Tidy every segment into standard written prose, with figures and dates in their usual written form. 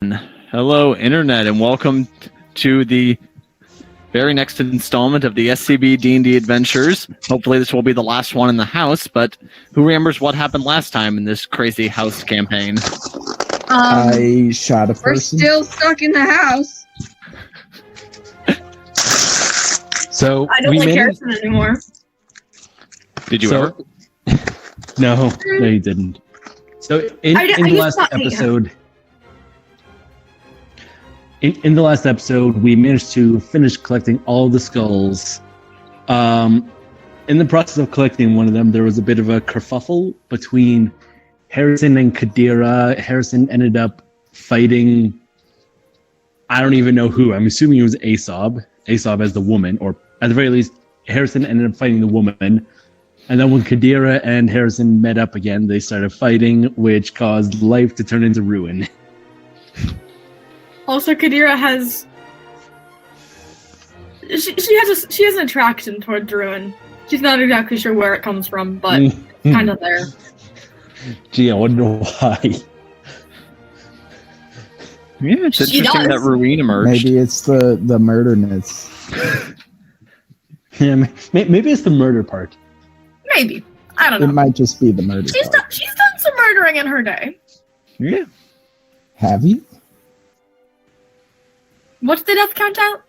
Hello, Internet, and welcome to the very next installment of the SCB D&D Adventures. Hopefully this will be the last one in the house, but who remembers what happened last time in this crazy house campaign? I shot a person. We're still stuck in the house. So I don't like Harrison anymore. Did you ever? No, you didn't. So in the last episode... In the last episode, we managed to finish collecting all the skulls. In the process of collecting one of them, there was a bit of a kerfuffle between Harrison and Kadira. Harrison ended up fighting, I don't even know who. I'm assuming it was Aesop as the woman, or at the very least, Harrison ended up fighting the woman. And then when Kadira and Harrison met up again, they started fighting, which caused life to turn into ruin. Also, Kadira has she has an attraction towards ruin. She's not exactly sure where it comes from, but it's kind of there. Gee, I wonder why. Yeah, it's interesting that ruin emerged. Maybe it's the murderness. Yeah, maybe it's the murder part. Maybe. I don't know. It might just be the murder She's part. done some murdering in her day. Yeah. Have you? What's the death count out?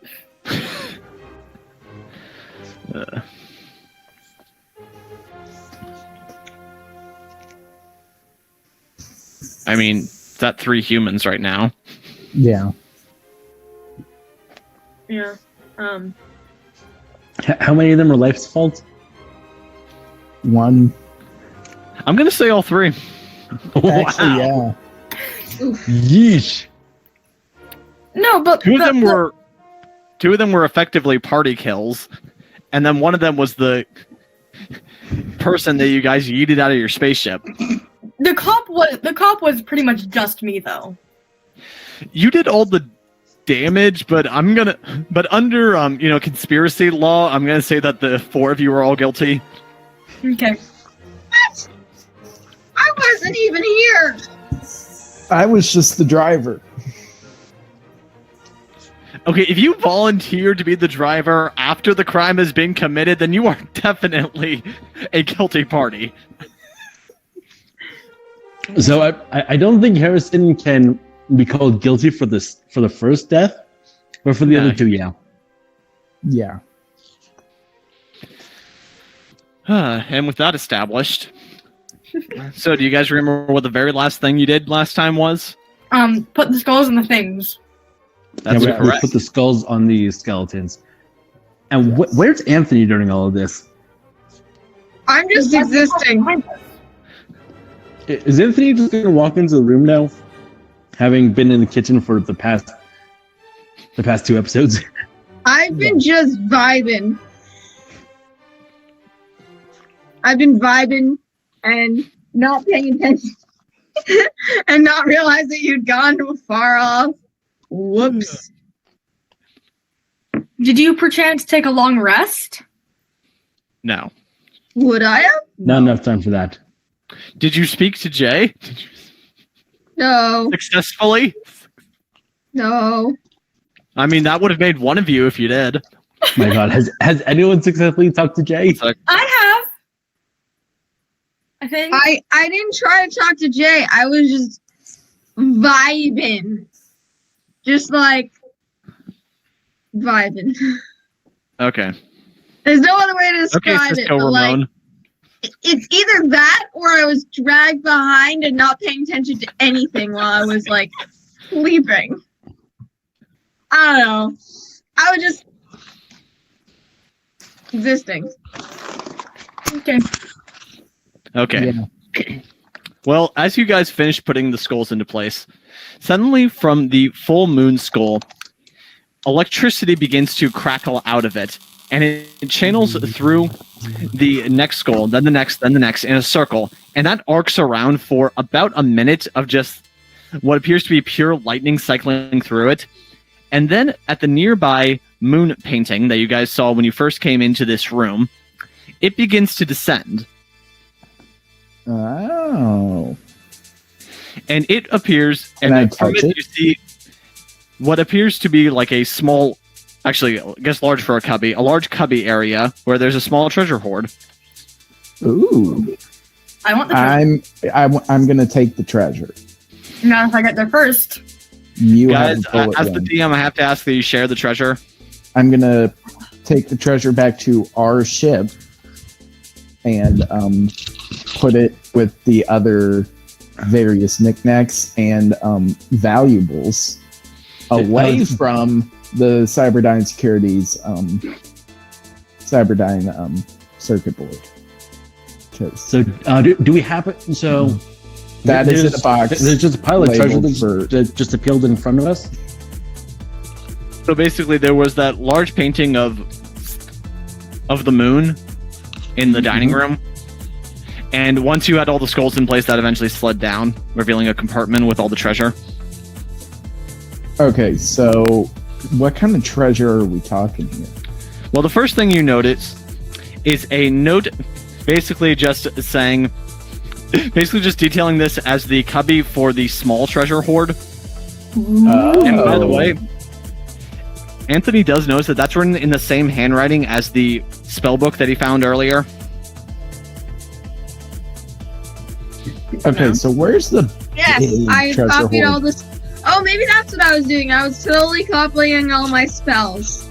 I mean, it's at 3 humans right now. Yeah. Yeah. How many of them are Life's fault? 1. I'm gonna say all 3. Actually, yeah. Yeesh. No, but Two of them were effectively party kills, and then one of them was the person that you guys yeeted out of your spaceship. The cop was pretty much just me, though. You did all the damage, but under conspiracy law, I'm gonna say that the 4 of you are all guilty. Okay. What? I wasn't even here. I was just the driver. Okay, if you volunteer to be the driver after the crime has been committed, then you are definitely a guilty party. So I don't think Harrison can be called guilty for the first death, but for the other 2, yeah. Yeah. And with that established, so do you guys remember what the very last thing you did last time was? Put the skulls in the things. That's we correct. put the skulls on the skeletons. And where's Anthony during all of this? I'm just existing. Is Anthony just going to walk into the room now, having been in the kitchen for the past 2 episodes? I've been just vibing. I've been vibing and not paying attention and not realize that you'd gone too far off. Whoops. Did you perchance take a long rest? No. Would I have? Not enough time for that. Did you speak to Jay? No. Successfully? No. I mean, that would have made one of you if you did. My God, has anyone successfully talked to Jay? I have. I think. I didn't try to talk to Jay. I was just vibing. Just like vibing. Okay. There's no other way to describe it. Cisco But Ramon. It's either that or I was dragged behind and not paying attention to anything while I was like sleeping. I don't know. I was just existing. Okay. Okay. Yeah. Well, as you guys finish putting the skulls into place, suddenly from the full moon skull, electricity begins to crackle out of it, and it channels through the next skull, then the next in a circle, and that arcs around for about a minute of just what appears to be pure lightning cycling through it. And then at the nearby moon painting that you guys saw when you first came into this room, it begins to descend. Oh. And it appears, Can I and from touch it? you see what appears to be like a small, actually, I guess large for a cubby, a large cubby area where there's a small treasure hoard. Ooh. I want the treasure. I'm gonna take the treasure. Now, if I get there first, You Guys, have a bullet as the gun. DM, I have to ask that you share the treasure. I'm gonna take the treasure back to our ship and put it with the other various knickknacks and valuables away from the Cyberdyne Securities Cyberdyne circuit board. 'Cause So, do we have it? So, that is in there's- a box. There's just a pile of treasure labeled that just appeared in front of us. So basically, there was that large painting of the moon in the dining room. And once you had all the skulls in place, that eventually slid down, revealing a compartment with all the treasure. Okay, so what kind of treasure are we talking here? Well, the first thing you notice is a note basically just saying, basically just detailing this as the cubby for the small treasure hoard. And by the way, Anthony does notice that that's written in the same handwriting as the spell book that he found earlier. Okay, so where's the Yes, big I treasure copied hoard? all this. Oh, maybe that's what I was doing. I was slowly copying all my spells.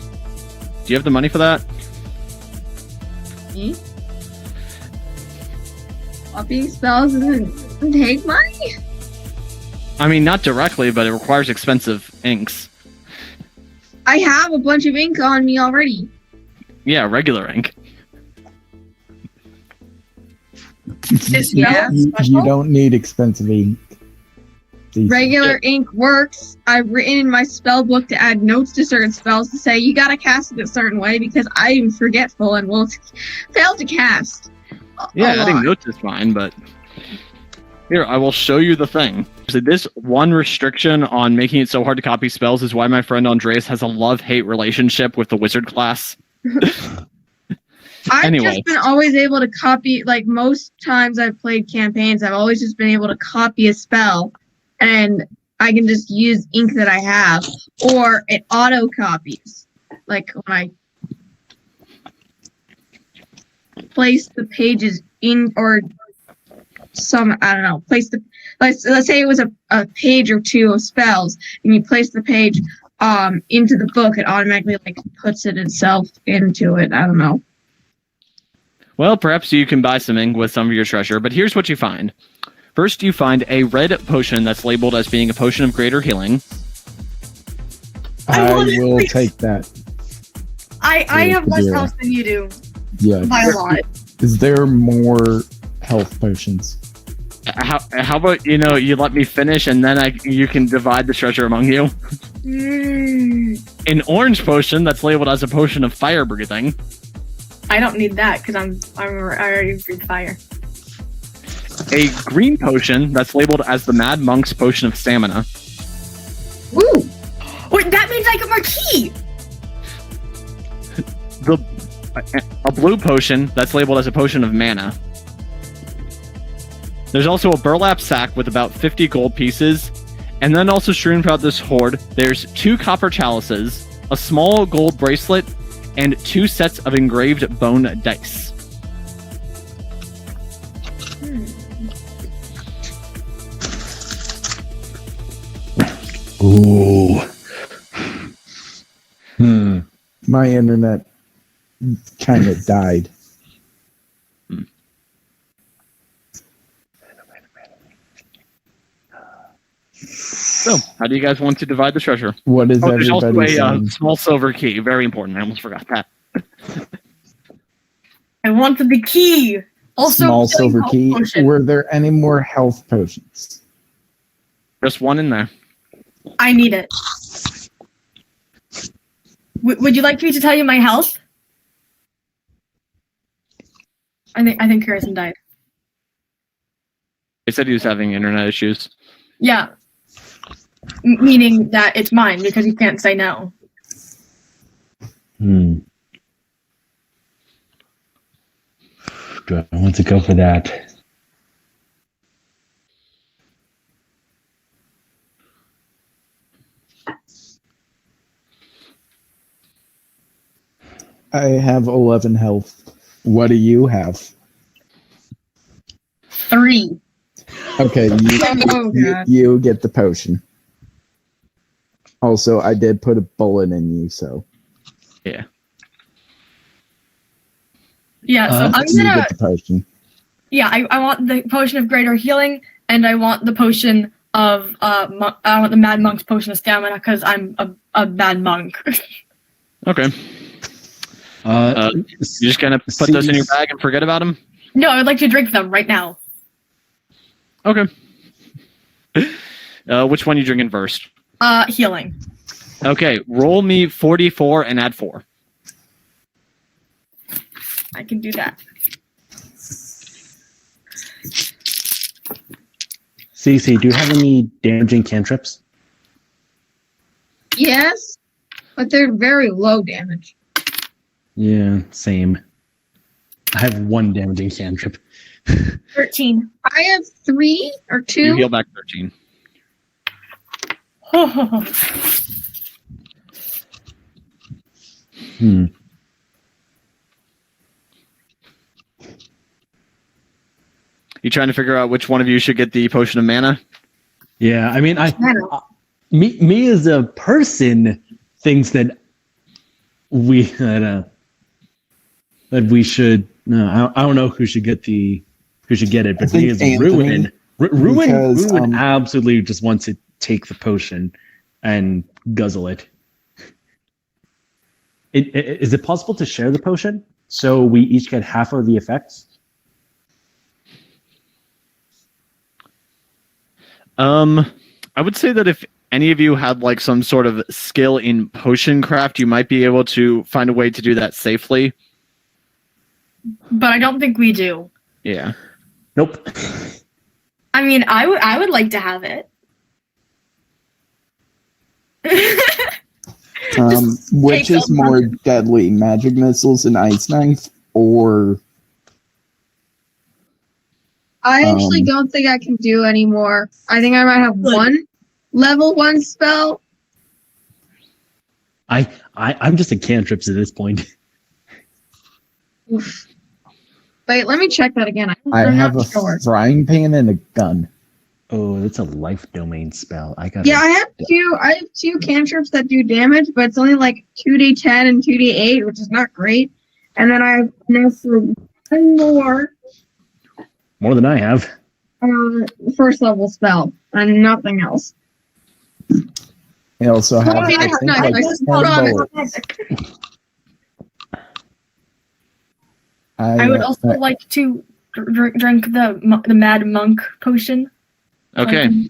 Do you have the money for that? Me? Copying spells doesn't take money? I mean, not directly, but it requires expensive inks. I have a bunch of ink on me already. Yeah, regular ink. Yeah. You don't need expensive ink. These- Regular ink works. I've written in my spell book to add notes to certain spells to say you gotta cast it a certain way because I am forgetful and will fail to cast. Yeah, a adding lot. notes is fine, but here, I will show you the thing. So this one restriction on making it so hard to copy spells is why my friend Andreas has a love-hate relationship with the wizard class. I've Anyway. just been always able to copy, like most times I've played campaigns, I've always just been able to copy a spell and I can just use ink that I have, or it auto copies. Like when I place the pages in, or some, I don't know, place the, let's say it was a page or two of spells and you place the page into the book, it automatically like puts it itself into it. I don't know. Well, perhaps you can buy some ink with some of your treasure, but here's what you find. First, you find a red potion that's labeled as being a potion of greater healing. I I want it, will please. take that. I have less Yeah. health than you do Yeah. by a lot. Is there more health potions? How about, you let me finish and then you can divide the treasure among you? An orange potion that's labeled as a potion of fire breathing. I don't need that because I already breathe fire. A green potion that's labeled as the Mad Monk's potion of stamina. Woo! Wait, that means I get more key. A blue potion that's labeled as a potion of mana. There's also a burlap sack with about 50 gold pieces, and then also strewn throughout this hoard, there's 2 copper chalices, a small gold bracelet, and 2 sets of engraved bone dice. Ooh. My internet kind of died. So, how do you guys want to divide the treasure? What is There's also everybody a saying? small silver key. Very important. I almost forgot that. I wanted the key. Also, Small healing silver health key. potion. Were there any more health potions? Just one in there. I need it. Would you like me to tell you my health? I think Harrison died. They said he was having internet issues. Yeah. Meaning that it's mine because you can't say no. Do I want to go for that? I have 11 health. What do you have? 3. Okay, Oh, God. you get the potion. Also, I did put a bullet in you, so Yeah. Yeah, so I'm you gonna. get the potion. Yeah, I want the potion of greater healing, and I want the potion of I want the Mad Monk's potion of stamina because I'm a bad monk. Okay. You're just gonna put those in your bag and forget about them? No, I would like to drink them right now. Okay. Which one are you drinking first? Healing. Okay, roll me 44 and add 4. I can do that. Cece, do you have any damaging cantrips? Yes, but they're very low damage. Yeah, same. I have 1 damaging cantrip. 13. I have 3 or 2. You heal back 13. Hmm. You trying to figure out which one of you should get the potion of mana? Yeah, I mean, me as a person thinks that that we should. No, I don't know who should get it, but me as a Ruin absolutely just wants to take the potion and guzzle it. Is it possible to share the potion so we each get half of the effects? I would say that if any of you had like some sort of skill in potion craft, you might be able to find a way to do that safely. But I don't think we do. Yeah. Nope. I mean, I would like to have it. Which take is them. more deadly, magic missiles and ice knife, or I actually don't think I can do any more. I think I might have Good. 1 level 1 spell. I'm just a cantrips at this point. Oof. Wait, let me check that again. I I'm have not a sure. frying pan and a gun. Oh, that's a life domain spell. I got. Yeah, I have 2 cantrips that do damage, but it's only like 2d10 and 2d8, which is not great. And then I have enough for 1 more than I have. first level spell and nothing else. I also have, Hold on, I think, no, like hold 10 on. bullets. I would also like to drink the Mad Monk potion. Okay.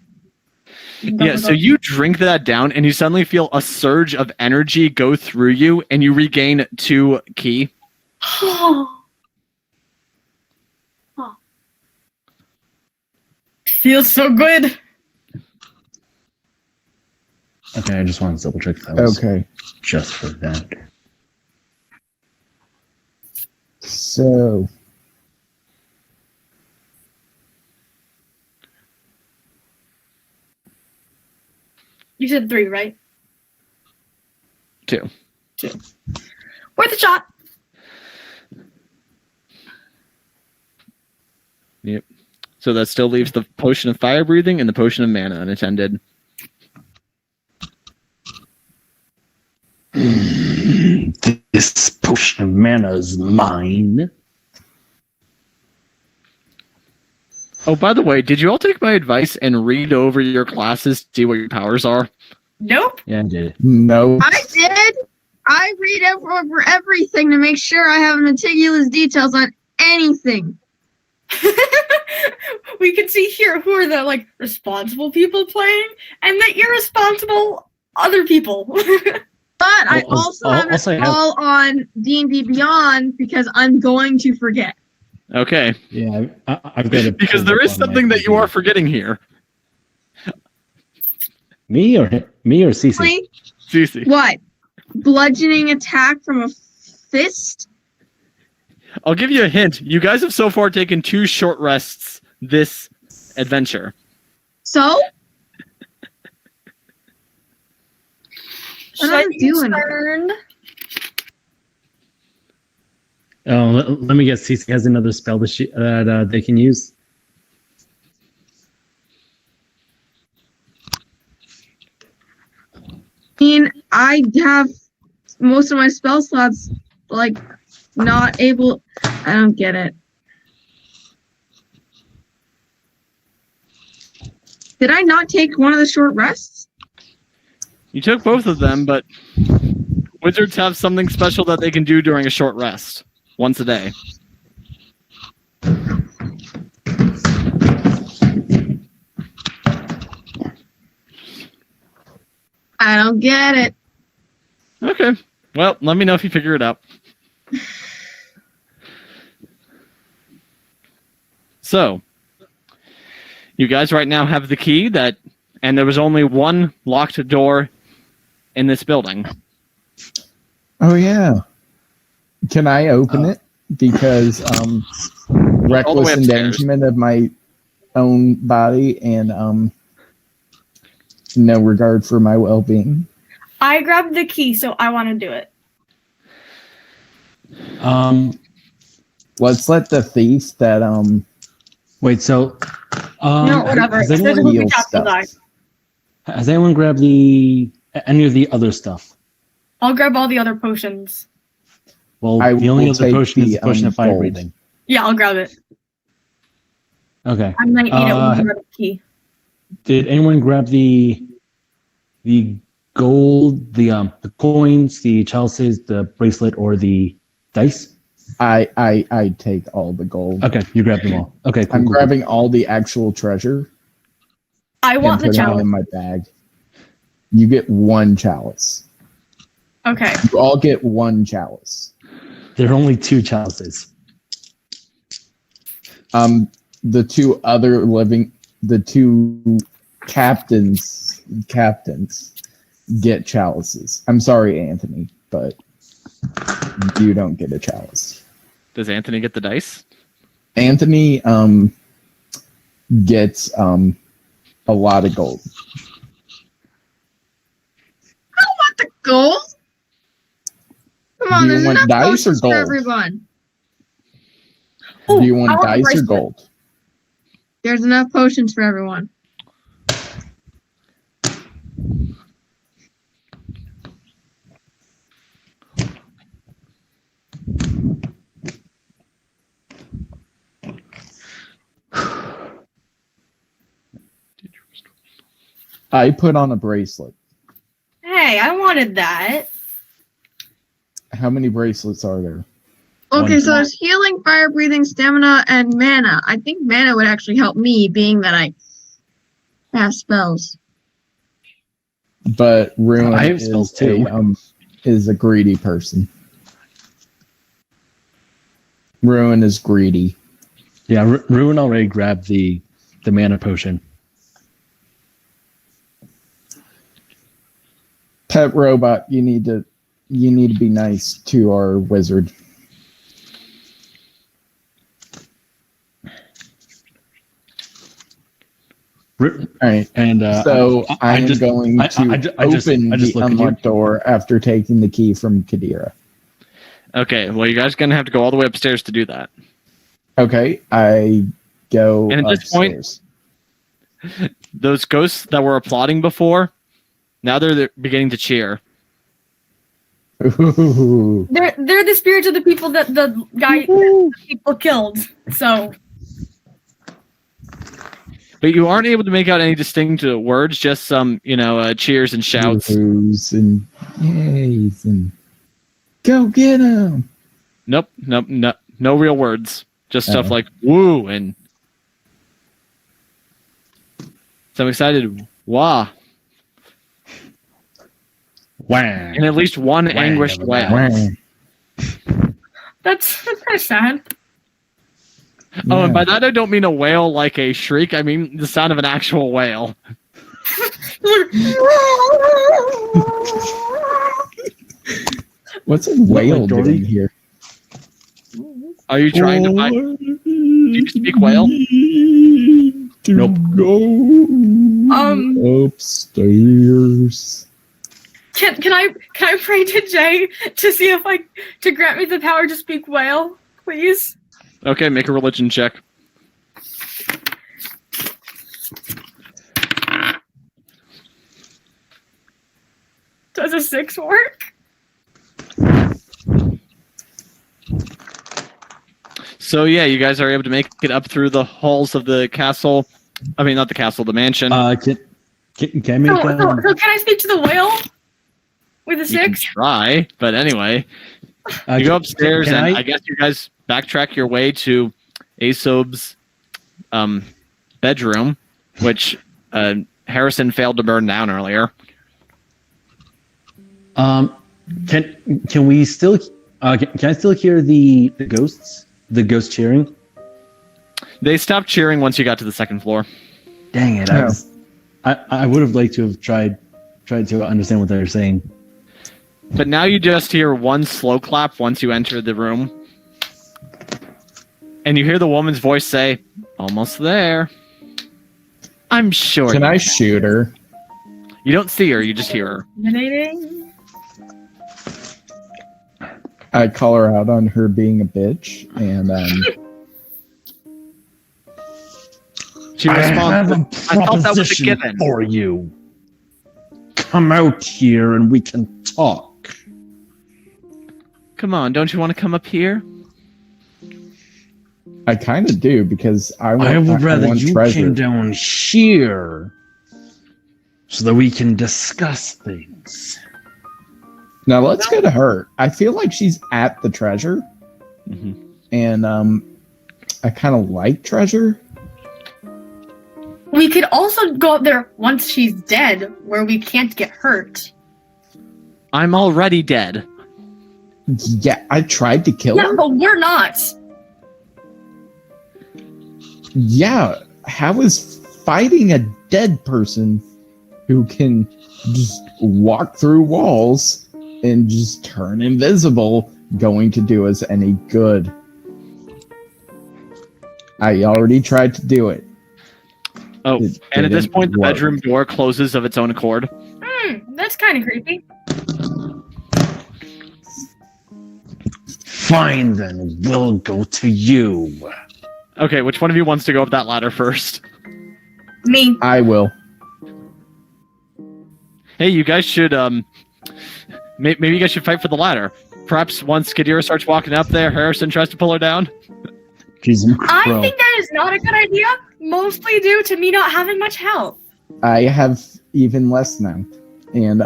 Yeah, so you drink that down and you suddenly feel a surge of energy go through you and you regain 2 ki. Feels so good. Okay, I just wanted to double check that was Okay, just for that. so You said 3, right? 2. Worth a shot. Yep. So that still leaves the potion of fire breathing and the potion of mana unattended. This potion of mana is mine. Oh, by the way, did you all take my advice and read over your classes to see what your powers are? Nope. Yeah, I did. no. I did. I read over everything to make sure I have meticulous details on anything. We can see here who are the like responsible people playing and the irresponsible other people. But I Well, also I'll- have I'll say it all on D&D Beyond because I'm going to forget. Okay. Yeah, I've got it. Because there is something that you are forgetting here. Me or Cece? Like, Cece. what? Bludgeoning attack from a fist? I'll give you a hint. You guys have so far taken 2 short rests this adventure. So? Should I I do be anything? concerned? Oh, let me guess. Cece has another spell that they can use. I mean, I have most of my spell slots, like, not able. I don't get it. Did I not take one of the short rests? You took both of them, but wizards have something special that they can do during a short rest, once a day. I don't get it. Okay. Well, let me know if you figure it out. So, you guys right now have the key and there was only one locked door in this building. Oh yeah. Can I open it? Because reckless upstairs. endangerment of my own body and no regard for my well-being. I grabbed the key, so I want to do it. Let's let the thief that Wait. So, No, whatever. Has There's anyone, a movie steal chapter die. stuff. has anyone grabbed any of the other stuff? I'll grab all the other potions. Well, I the only will other take potion is the, the potion of fire gold. breathing. Yeah, I'll grab it. Okay. I might need it when I grab the key. Did anyone grab the gold, the coins, the chalices, the bracelet, or the dice? I take all the gold. Okay, you grabbed them all. Okay, cool. I'm cool, grabbing all the actual treasure I and want the putting it chalice. in my bag. You get one chalice. Okay. You all get one chalice. Cool. There are only 2 chalices. The two captains get chalices. I'm sorry, Anthony, but you don't get a chalice. Does Anthony get the dice? Anthony gets a lot of gold. I don't want the gold. Come on, Do you there's want enough dice or potions for gold? everyone. Do you Ooh, want I the dice or bracelet. gold? There's enough potions for everyone. I put on a bracelet. Hey, I wanted that. How many bracelets are there? Okay, One. so there's healing, fire breathing, stamina, and mana. I think mana would actually help me, being that I have spells. But Ruin I have spells too. Is a greedy person. Ruin is greedy. Yeah, Ruin already grabbed the mana potion. Pet robot, you need to be nice to our wizard. All right. And So I'm just- going to I just open look the at you. unlocked door after taking the key from Kadira. Okay, well, you guys are going to have to go all the way upstairs to do that. Okay, I go And at this point- upstairs. Those ghosts that were applauding before, now they're beginning to cheer. Ooh. They're the spirits of the people that the people killed. So But you aren't able to make out any distinct words, just some, cheers and shouts. Oohs and yays and go get him. Nope, no real words. Just stuff Uh-oh. like woo and so I'm excited. Wah. Wah. And at least one anguished wail. that's kind of sad. Oh, and Yeah. by that I don't mean a wail like a shriek. I mean the sound of an actual whale. What's a whale Dory? doing here? Are you trying to find? Do you speak whale? Nope. Go upstairs. Can I pray to Jay to see if to grant me the power to speak whale, please? Okay, make a religion check. Does a 6 work? So yeah, you guys are able to make it up through the halls of the castle. I mean, not the castle, the mansion. Can I make So can I speak to the whale with a You can 6? try, but anyway, you go upstairs, and I guess you guys backtrack your way to Asob's bedroom, which Harrison failed to burn down earlier. Can we still? Can I still hear the ghosts? The ghosts cheering? They stopped cheering once you got to the second floor. Dang it! I would have liked to have tried to understand what they were saying. But now you just hear one slow clap once you enter the room. And you hear the woman's voice say, "Almost there." I'm sure. Can I shoot her? You don't see her, you just hear her. Intimidating. I call her out on her being a bitch, and She responds, I thought that was a given. For you. Come out here and we can talk. Come on, don't you want to come up here? I kind of do because I would rather want you treasure. came down here so that we can discuss things. Now let's go to her. I feel like she's at the treasure, and I kind of like treasure. We could also go up there once she's dead, where we can't get hurt. I'm already dead. Yeah, I tried to kill Yeah, her. but we're not. Yeah, how is fighting a dead person who can just walk through walls and just turn invisible going to do us any good? I already tried to do it. Oh, It and at this didn't point, the work. bedroom door closes of its own accord. That's kind of creepy. Fine then, we'll go to you. Okay, which one of you wants to go up that ladder first? Me. I will. Hey, you guys should, maybe you guys should fight for the ladder. Perhaps once Kadira starts walking up there, Harrison tries to pull her down. She's I think that is not a good idea, mostly due to me not having much health. I have even less now. And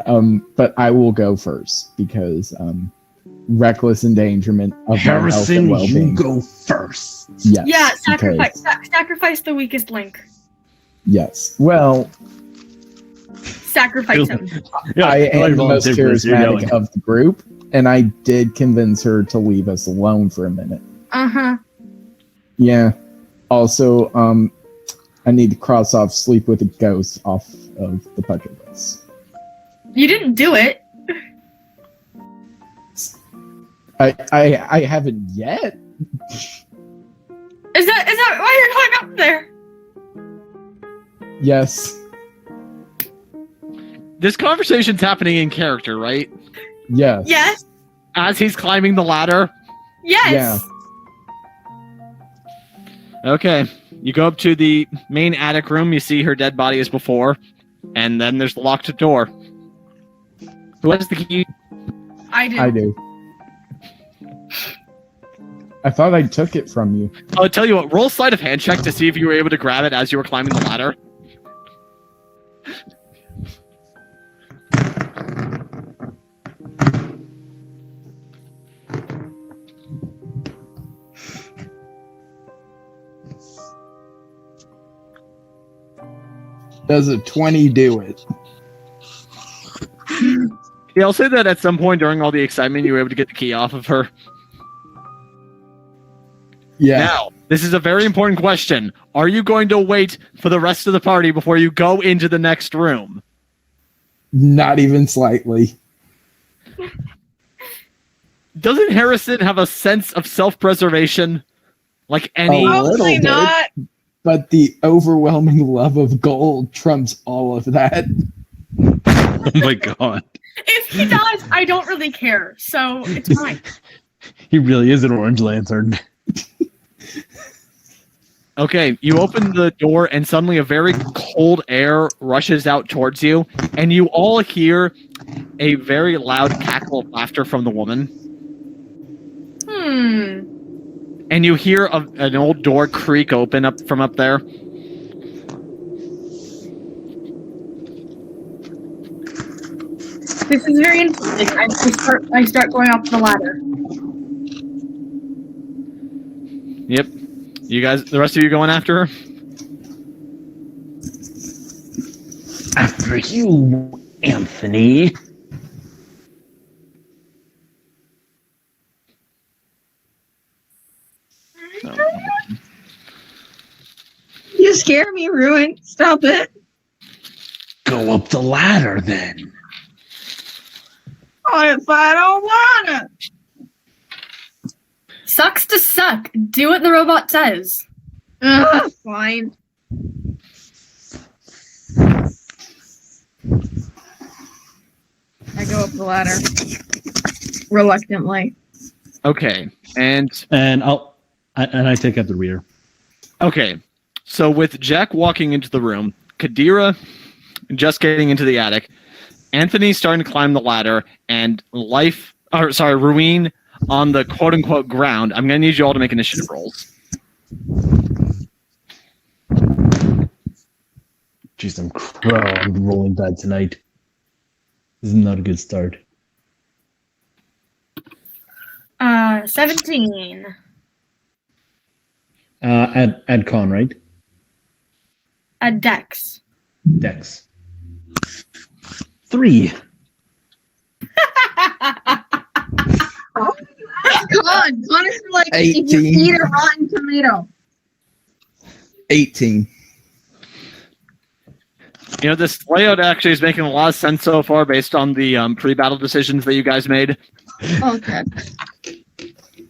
but I will go first because reckless endangerment of my health Harrison, and you well-being. go first. Yes. Yeah, because- sacrifice the weakest link. Yes. Well, Sacrifice him. I am the most charismatic of the group, and I did convince her to leave us alone for a minute. Uh-huh. Yeah. Also, I need to cross off sleep with a ghost off of the bucket list. You didn't do it. I haven't yet. Is that why you're going up there? Yes. This conversation's happening in character, right? Yes. Yes. As he's climbing the ladder. Yes. Yeah. Okay, you go up to the main attic room, you see her dead body as before, and then there's the locked door. Who has the key? I do. I do. I thought I took it from you. I'll tell you what, roll sleight of hand check to see if you were able to grab it as you were climbing the ladder. Does a 20 do it? Yeah, I'll say that at some point during all the excitement, you were able to get the key off of her. Yeah. Now, this is a very important question. Are you going to wait for the rest of the party before you go into the next room? Not even slightly. Doesn't Harrison have a sense of self-preservation? Like any... A little Probably bit. not. But the overwhelming love of gold trumps all of that. Oh my god. If he does, I don't really care, so it's fine. He really is an orange lantern. Okay, you open the door and suddenly a very cold air rushes out towards you, and you all hear a very loud cackle of laughter from the woman. And you hear an old door creak open up from up there. This is very interesting. I start going up the ladder. Yep. You guys, the rest of you going after her? After you, Anthony. You scare me, Ruin. Stop it. Go up the ladder then. What if I don't wanna? Sucks to suck. Do what the robot says. Fine. I go up the ladder. Reluctantly. Okay, and I take up the rear. okay. So with Jack walking into the room, Kadira just getting into the attic, Anthony starting to climb the ladder, and Ruin on the quote-unquote ground. I'm going to need you all to make initiative rolls. Jeez, I'm rolling bad tonight. This is not a good start. 17. Add con, right? A Dex. Dex. 3. God, is like if 18. you eat a rotten tomato. 18. You know, this layout actually is making a lot of sense so far based on the pre-battle decisions that you guys made. Okay.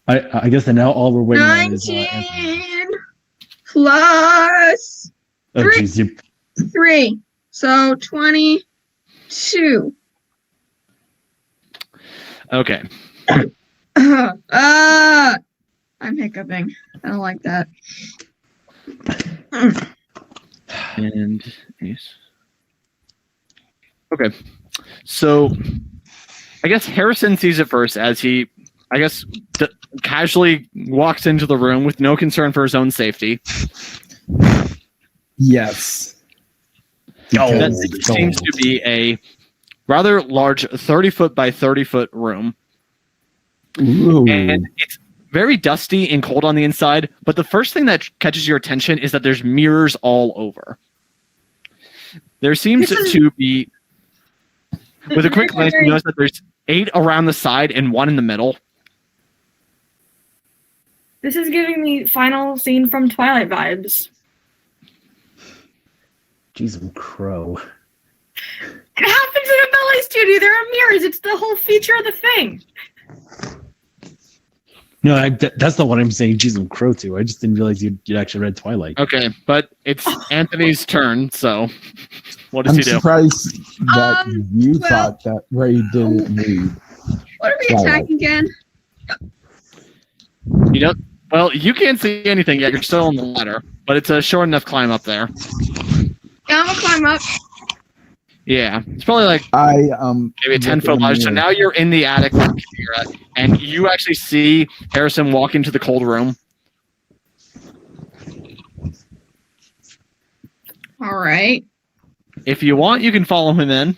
I guess that now all we're waiting on is 19 plus oh, geez, 3. So 22. Okay. I'm hiccuping. I don't like that. And Ace. Okay. So I guess Harrison sees it first as he, I guess, casually walks into the room with no concern for his own safety. Yes. That seems to be a rather large 30-foot by 30-foot room. Ooh. And it's very dusty and cold on the inside, but the first thing that catches your attention is that there's mirrors all over. There seems to be, with a quick glance, you notice that there's 8 around the side and 1 in the middle. This is giving me final scene from Twilight vibes. Jeez, I'm crow. It happens in a ballet studio. There are mirrors. It's the whole feature of the thing. No, that's not what I'm saying. Jeez, I'm crow too. I just didn't realize you'd actually read Twilight. Okay, but it's Anthony's turn, so what does I'm he do? surprised that you well- thought that Ray didn't read. What are we attacking again? You don't. Well, you can't see anything yet. You're still on the ladder, but it's a short enough climb up there. Yeah, I'm gonna climb up. Yeah, it's probably like I maybe a 10-foot ladder. So now you're in the attic with Kira, and you actually see Harrison walk into the cold room. All right. If you want, you can follow him in.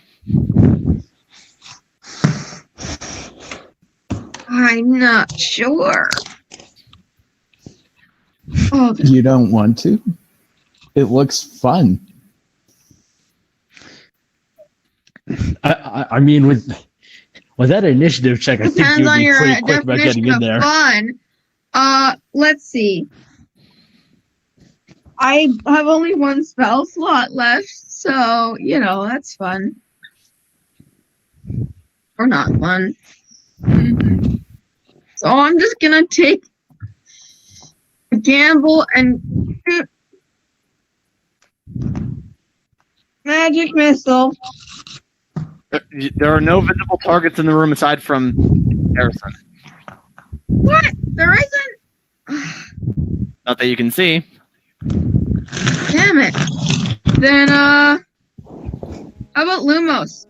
I'm not sure. Oh, You don't want to? It looks fun. I mean, with that initiative check, I think depends you'd on be your pretty quick about getting definition in of there. fun. Let's see. I have only 1 spell slot left, so that's fun. Or not fun. So I'm just gonna take a gamble and shoot magic missile There are no visible targets in the room aside from Harrison. What? There isn't? Not that you can see. Damn it. Then, how about Lumos?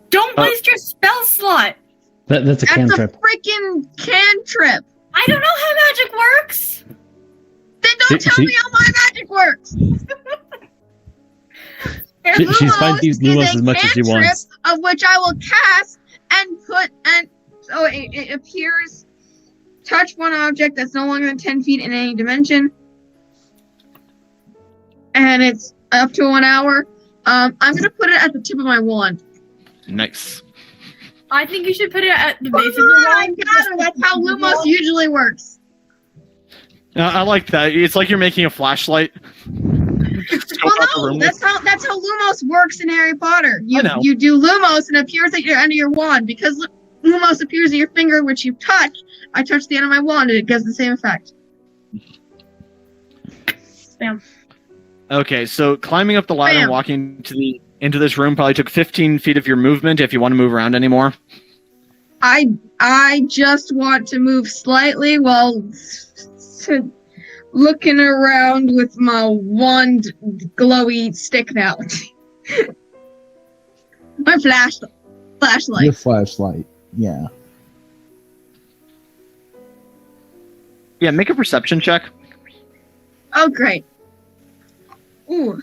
Don't waste your spell slot. That's a That's a cantrip. freaking cantrip. I don't know how magic works. Then don't tell me how my magic works. And She's fine to Lumos use is Lumos a as much as she cantrip wants. of which I will cast and so it appears. Touch one object that's no longer than 10 feet in any dimension. And it's up to 1 hour. I'm going to put it at the tip of my wand. Nice. I think you should put it at the base of Oh your my wand. god, that's how Lumos usually works. I like that. It's like you're making a flashlight. Scope out the Well, room. no, that's how Lumos works in Harry Potter. I know. You do Lumos and it appears at your end of your wand. Because Lumos appears in your finger, which you touch, I touch the end of my wand and it gives the same effect. Bam. Okay, so climbing up the ladder Bam. and walking into this room probably took 15 feet of your movement if you want to move around anymore. I just want to move slightly while looking around with my wand glowy stick now. My flashlight. Your flashlight. Yeah. Yeah, make a perception check. Oh, great. Ooh.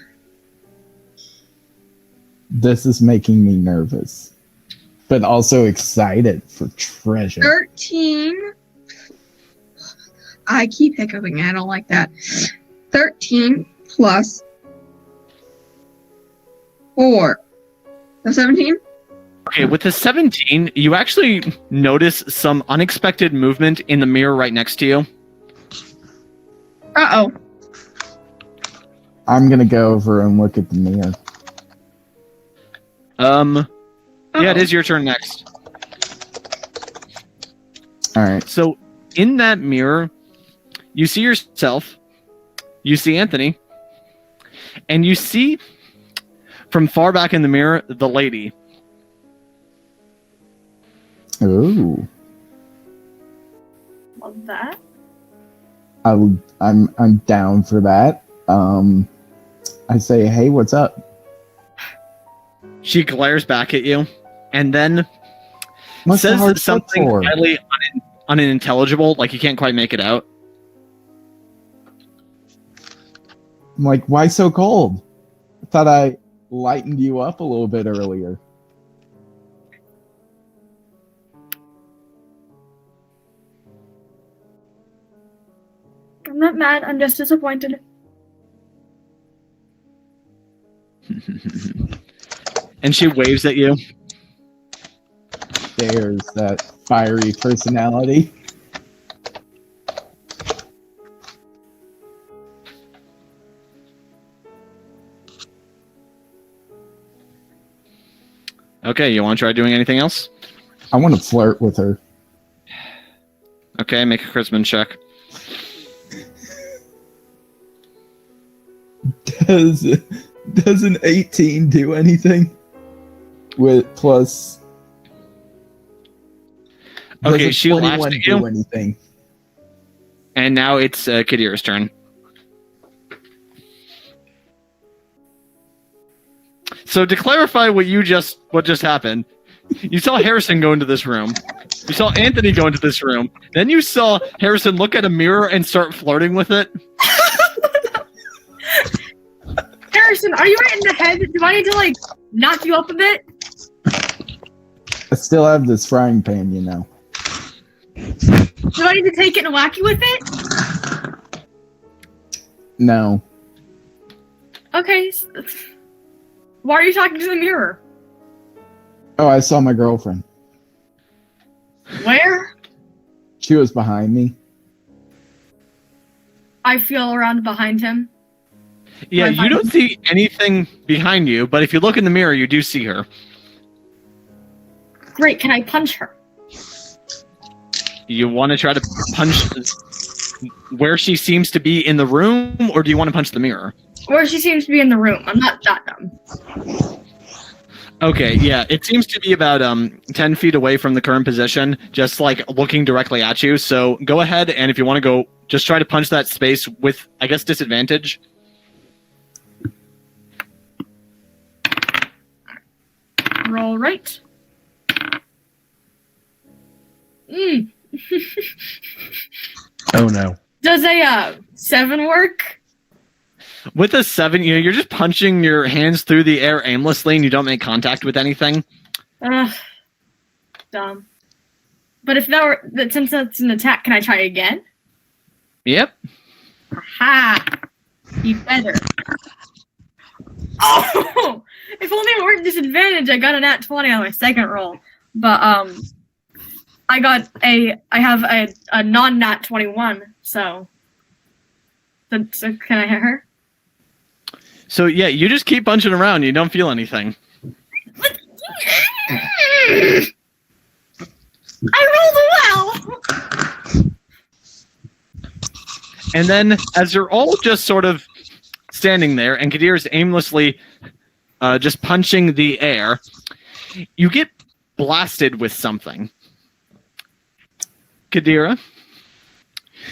This is making me nervous, but also excited for treasure. 13. I keep hiccuping. I don't like that. 13 plus 4. So 17? Okay, with the 17, you actually notice some unexpected movement in the mirror right next to you. Uh-oh. I'm gonna go over and look at the mirror. Yeah, it is your turn next. All right. So, in that mirror, you see yourself, you see Anthony, and you see from far back in the mirror the lady. Ooh. Love that. I'm down for that. I say, hey, what's up? She glares back at you, and then What's the hard says look something for? highly unintelligible, like you can't quite make it out. I'm like, why so cold? I thought I lightened you up a little bit earlier. I'm not mad. I'm just disappointed. And she waves at you. There's that fiery personality. Okay, you want to try doing anything else? I want to flirt with her. Okay, make a charisma check. Does an 18 do anything? With plus. Okay, does a she laughs 21 at you. do anything? And now it's Kadira's turn. So to clarify what just happened, you saw Harrison go into this room. You saw Anthony go into this room. Then you saw Harrison look at a mirror and start flirting with it. Harrison, are you right in the head? Do I need to knock you up a bit? I still have this frying pan, you know. Do I need to take it and whack you with it? No. Okay. Why are you talking to the mirror? Oh, I saw my girlfriend. Where? She was behind me. I feel around behind him. Yeah, Right you behind don't him. see anything behind you, but if you look in the mirror, you do see her. Great, can I punch her? You want to try to punch where she seems to be in the room, or do you want to punch the mirror? Or she seems to be in the room. I'm not that dumb. Okay, yeah, it seems to be about 10 feet away from the current position, just like looking directly at you. So go ahead, and if you want to go, just try to punch that space with, I guess, disadvantage. Roll right. Mm. Oh no. Does a 7 work? With a 7, you're just punching your hands through the air aimlessly, and you don't make contact with anything. Dumb. But if since that's an attack, can I try again? Yep. Ha! You better. Oh! If only it weren't disadvantage, I got a nat 20 on my second roll. But I have a non-nat 21, so can I hit her? So yeah, you just keep punching around. You don't feel anything. I rolled well. And then, as you're all just sort of standing there, and Kadir's aimlessly just punching the air, you get blasted with something. Kadira,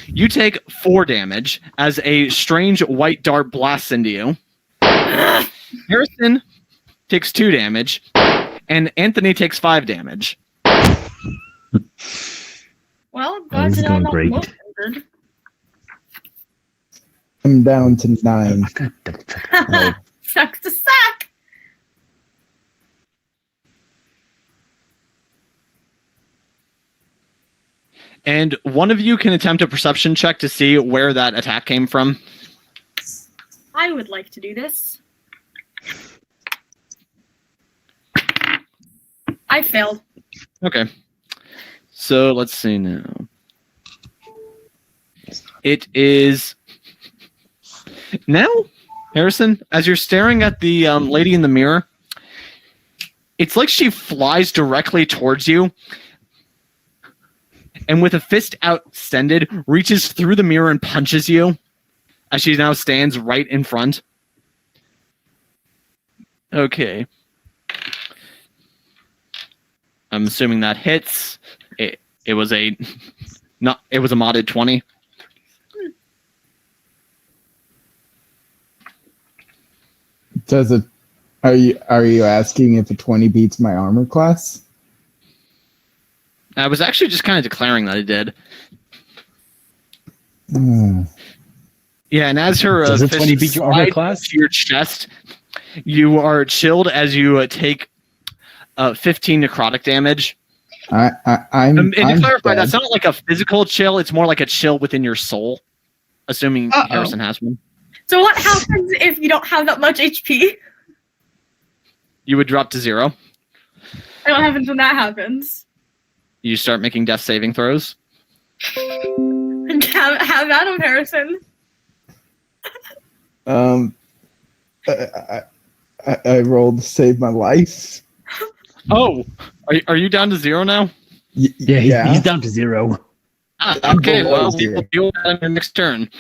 you take 4 damage as a strange white dart blasts into you. Harrison takes 2 damage, and Anthony takes 5 damage. Well, Oh, this is going great. Injured. I'm down to 9. Sucks to suck. And one of you can attempt a perception check to see where that attack came from. I would like to do this. I failed. Okay. So let's see now. It is now, Harrison, as you're staring at the lady in the mirror, it's like she flies directly towards you and with a fist extended, reaches through the mirror and punches you as she now stands right in front. Okay. I'm assuming that hits. It was a modded 20. Does it? Are you asking if a 20 beats my armor class? I was actually just kind of declaring that it did. Yeah, and as her Does a fist 20 beat your armor slides class? to your chest, you are chilled as you take 15 necrotic damage. I'm. And to I'm clarify, dead. that's not like a physical chill; it's more like a chill within your soul. Assuming Harrison has one, So what happens if you don't have that much HP? you would drop to 0. And what happens when that happens? You start making death saving throws. Have at him, Harrison. I rolled to save my life. Oh, are you down to 0 now? Yeah, he's down to 0. Okay, well, below 0. we'll deal with that on your next turn.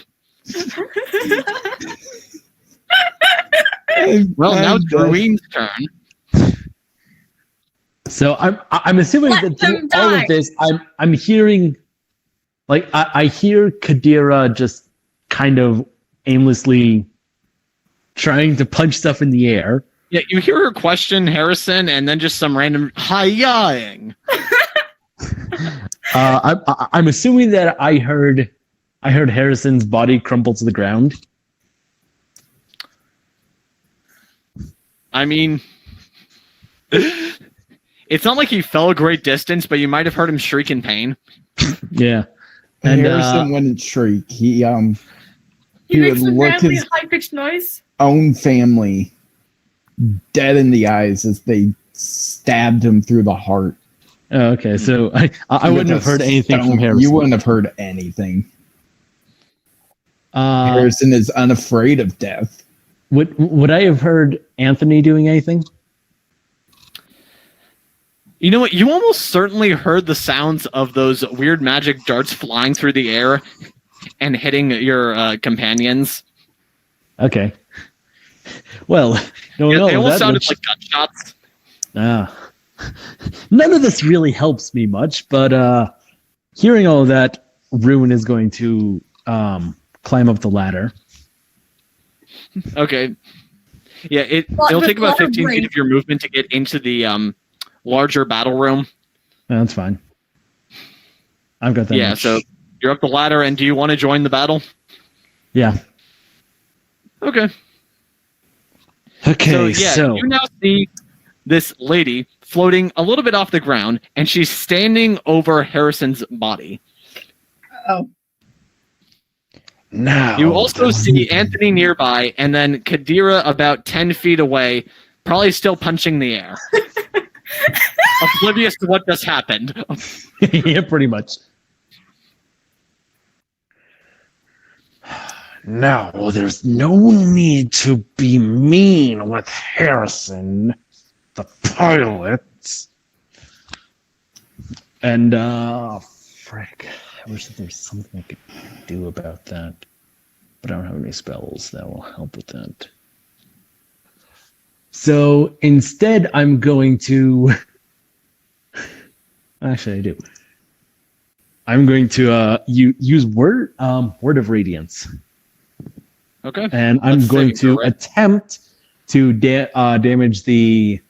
Well, now it's Ruin's turn. So I'm assuming Let that them through all die. of this, I'm hearing, like I hear Kadira just kind of aimlessly trying to punch stuff in the air. Yeah, you hear her question Harrison, and then just some random hi-ying. I'm assuming that I heard Harrison's body crumble to the ground. I mean, it's not like he fell a great distance, but you might have heard him shriek in pain. Yeah, and Harrison wouldn't shriek. He He He makes would a look randomly his- high-pitched noise. own family dead in the eyes as they stabbed him through the heart. oh, okay. So I wouldn't have heard anything from Harrison. You wouldn't have heard anything. Uh, Harrison is unafraid of death. would I have heard Anthony doing anything? You know what? You almost certainly heard the sounds of those weird magic darts flying through the air and hitting your companions. Okay. Well, no, Yeah, no, they almost that sounded much- like gunshots. None of this really helps me much, but hearing all that, Rune is going to climb up the ladder. Okay. Yeah, Well, it'll the take about ladder 15 feet break- of your movement to get into the larger battle room. No, that's fine. I've got that Yeah, much. so you're up the ladder, and do you want to join the battle? Yeah. Okay. Okay, So yeah, you now see this lady floating a little bit off the ground, and she's standing over Harrison's body. Oh. now You also see Anthony nearby, and then Kadira about 10 feet away, probably still punching the air. Oblivious to what just happened. yeah, pretty much. Now, there's no need to be mean with Harrison, the pilot. And, frick. I wish that there was something I could do about that. But I don't have any spells that will help with that. So, instead, I'm going to... Actually, I do. I'm going to use Word of Radiance. Okay. And I'm Let's going save to it, right? attempt to damage the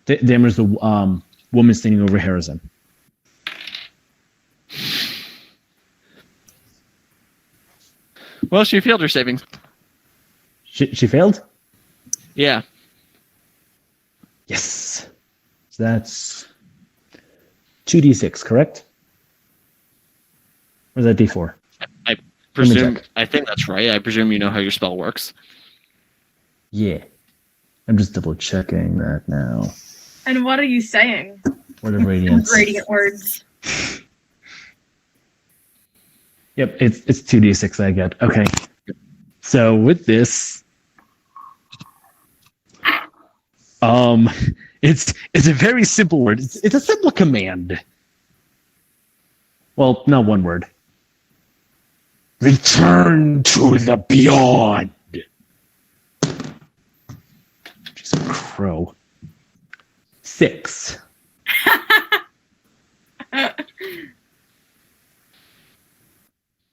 woman standing over Harrison. Well, she failed her savings. She failed? Yeah. Yes. So that's 2d6, correct? Or is that d4? I presume. check. I think that's right. I presume you know how your spell works. Yeah. I'm just double checking that now. And what are you saying? Word of Radiance. Radiant words. Yep, it's 2d6 I get. Okay. So with this, it's a very simple word. It's a simple command. Well, not one word. Return to the beyond. Just a crow. 6.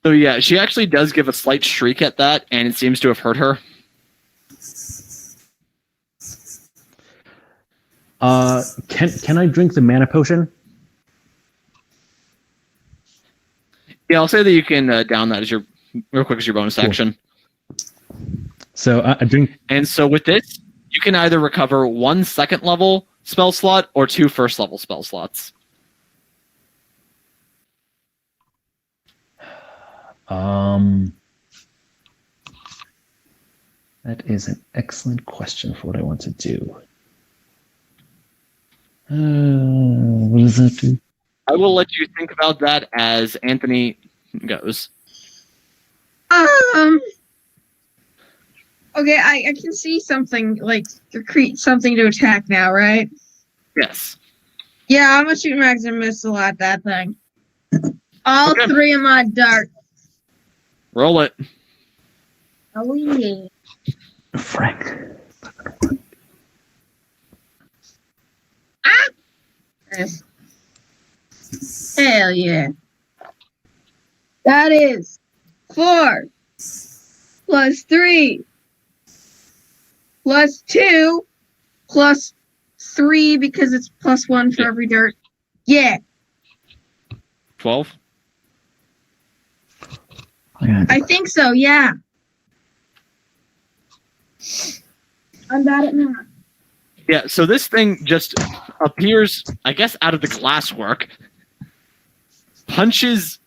So yeah, she actually does give a slight shriek at that, and it seems to have hurt her. Can I drink the mana potion? Yeah, I'll say that you can down that as your real quick as your bonus Cool. action. So I drink. And so with this, you can either recover 1 second level spell slot or 2 first level spell slots. That is an excellent question for what I want to do. What does that do? I will let you think about that as Anthony goes. Okay, I can see something like create something to attack now, right? Yes. Yeah, I'm gonna shoot Maximum Missile at that thing. All Okay. 3 of my darts. Roll it. Oh yeah. Frank. Yes. Hell yeah. That is 4 plus 3 plus 2 plus 3 because it's plus 1 for every dirt. Yeah, 12. I think so, yeah. I'm bad at math. Yeah, so this thing just appears, I guess, out of the glasswork, punches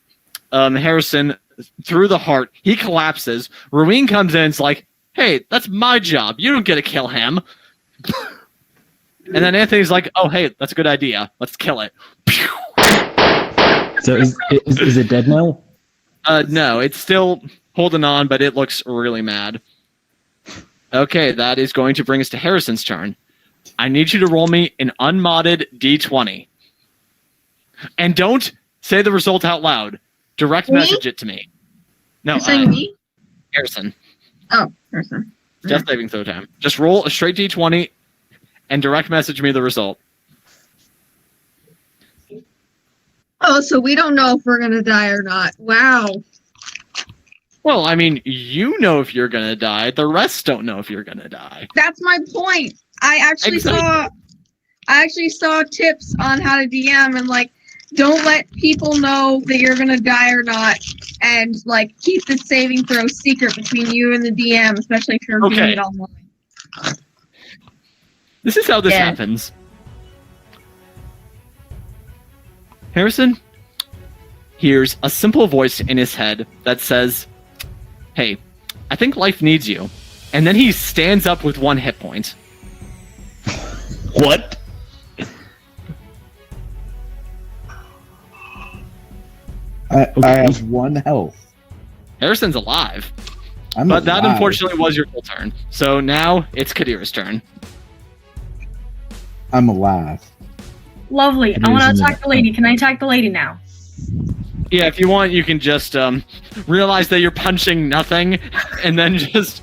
Harrison through the heart. He collapses. Ruin comes in and's like, hey, that's my job. You don't get to kill him. And then Anthony's like, oh, hey, that's a good idea. Let's kill it. So is it dead now? No, it's still holding on, but it looks really mad. Okay, that is going to bring us to Harrison's turn. I need you to roll me an unmodded D20. And don't say the result out loud. Direct Me? message it to me. No, You're saying me? Harrison. Oh, person. Death saving throw time. Just roll a straight d20 and direct message me the result. Oh, so we don't know if we're gonna die or not. Wow. Well, I mean, you know if you're gonna die. The rest don't know if you're gonna die. That's my point. I actually saw tips on how to DM and like don't let people know that you're gonna die or not, and like keep the saving throw secret between you and the DM, especially if you're doing it online. This is how this happens. Harrison hears a simple voice in his head that says, "Hey, I think life needs you." And then he stands up with 1 hit point. What? I have 1 health. Harrison's alive. I'm But that alive. unfortunately was your full turn. So now it's Kadira's turn. I'm alive. Lovely. It I want is to in attack the lady. Can I attack the lady now? Yeah, if you want, you can just realize that you're punching nothing, and then just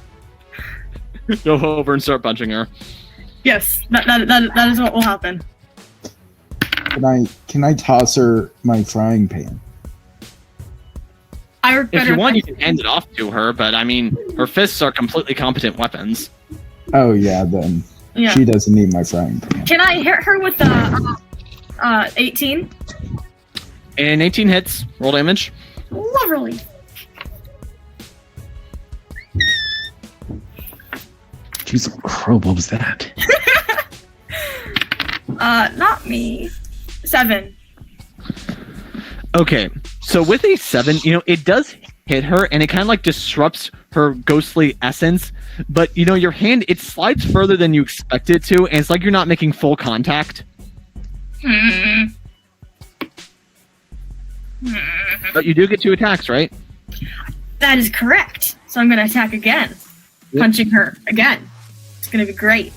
go over and start punching her. Yes, that is what will happen. Can I toss her my frying pan? I work If better you want, you with- can hand it off to her, but I mean, her fists are completely competent weapons. Oh yeah, then Yeah. she doesn't need my frying pan. Can I hit her with 18? And 18 hits, roll damage. Lovely. Jeez, crow, what was that? Not me. 7. Okay, so with a 7, it does hit her, and it kind of like disrupts her ghostly essence, but your hand, it slides further than you expect it to, and it's like you're not making full contact. But you do get 2 attacks, right? That is correct. So I'm gonna attack again. Yep. Punching her again. It's gonna be great.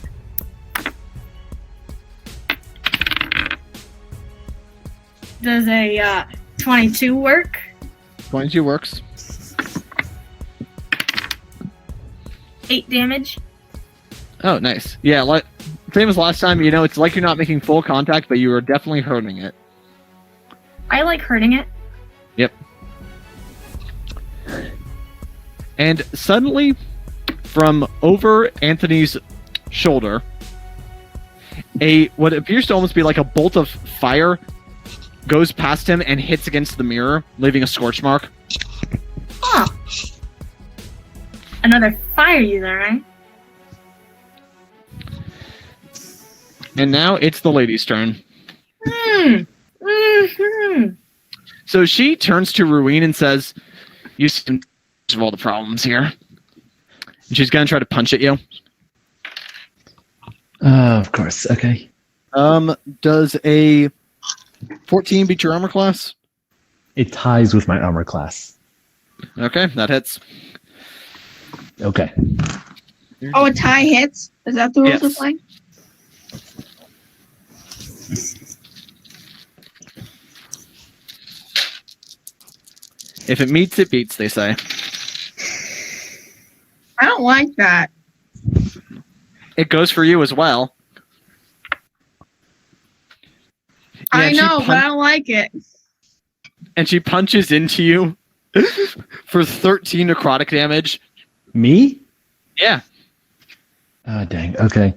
Does a 22 work? 22 works. 8 damage. Oh, nice. Yeah, like same as last time, it's like you're not making full contact, but you are definitely hurting it. I like hurting it. Yep. And suddenly, from over Anthony's shoulder, what appears to almost be like a bolt of fire goes past him and hits against the mirror, leaving a scorch mark. Huh. Another fire user, right? And now it's the lady's turn. Mm-hmm. So she turns to Ruin and says, "You seem to have all the problems here." And she's gonna try to punch at you. Of course. Okay. Does a 14 beat your armor class? It ties with my armor class. Okay, that hits. Okay. Oh, a tie hits? Is that the rules of Yes. play? If it meets, it beats, they say. I don't like that. It goes for you as well. I and she know, but I don't like it. And she punches into you for 13 necrotic damage. Me? Yeah. Oh, dang. Okay.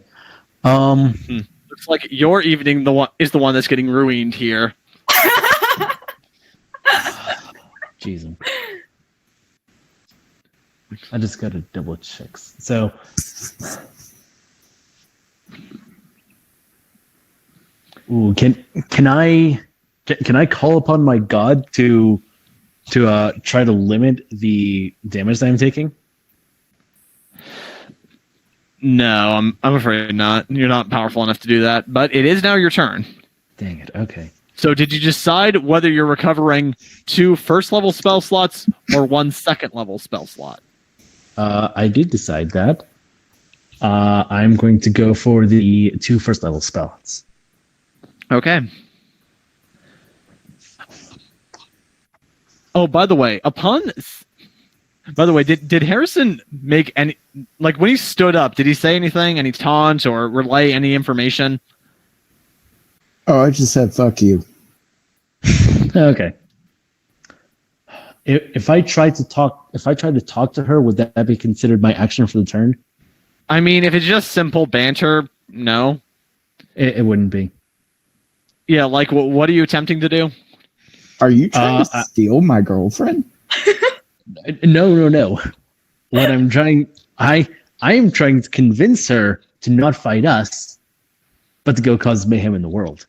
Looks like your evening is the one that's getting ruined here. Jeez. I just gotta double check. So, ooh, can I call upon my god to try to limit the damage that I'm taking? No, I'm afraid not. You're not powerful enough to do that. But it is now your turn. Dang it. Okay. So did you decide whether you're recovering 2 first level spell slots or 1 second level spell slot? I did decide that. I'm going to go for the 2 first level spells. Okay. Oh, by the way, upon By the way, did Harrison make any, like when he stood up, did he say anything, any taunts or relay any information? Oh, I just said fuck you. Okay. If I tried to talk to her, would that be considered my action for the turn? I mean, if it's just simple banter, no. It wouldn't be. Yeah, like what are you attempting to do? Are you trying to steal my girlfriend? No. What I'm trying, I am trying to convince her to not fight us, but to go cause mayhem in the world.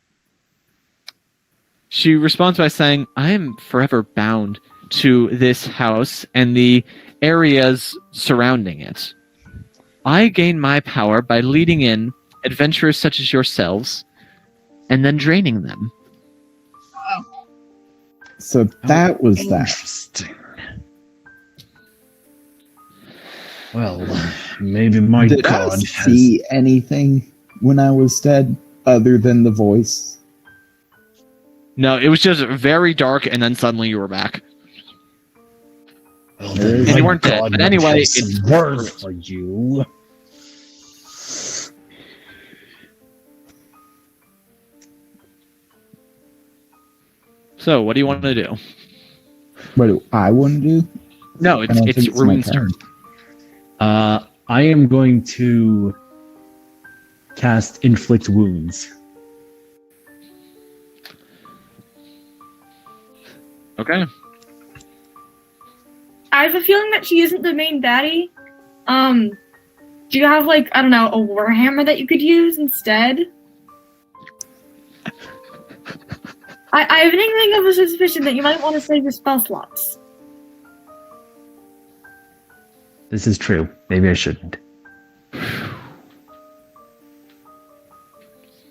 She responds by saying, I am forever bound to this house and the areas surrounding it. I gain my power by leading in adventurers such as yourselves and then draining them. So that was that. Interesting. Well, maybe my Did god I see anything when I was dead other than the voice? No, it was just very dark and then suddenly you were back. Well, And you weren't dead, but anyway, it's worth for you. So, what do you want to do? What do I want to do? No, I don't think it's it's my Ruin's turn. turn. I am going to cast Inflict Wounds. Okay. I have a feeling that she isn't the main baddie. Do you have like, I don't know, a warhammer that you could use instead? I have an inkling of a suspicion that you might want to save your spell slots. This is true. Maybe I shouldn't.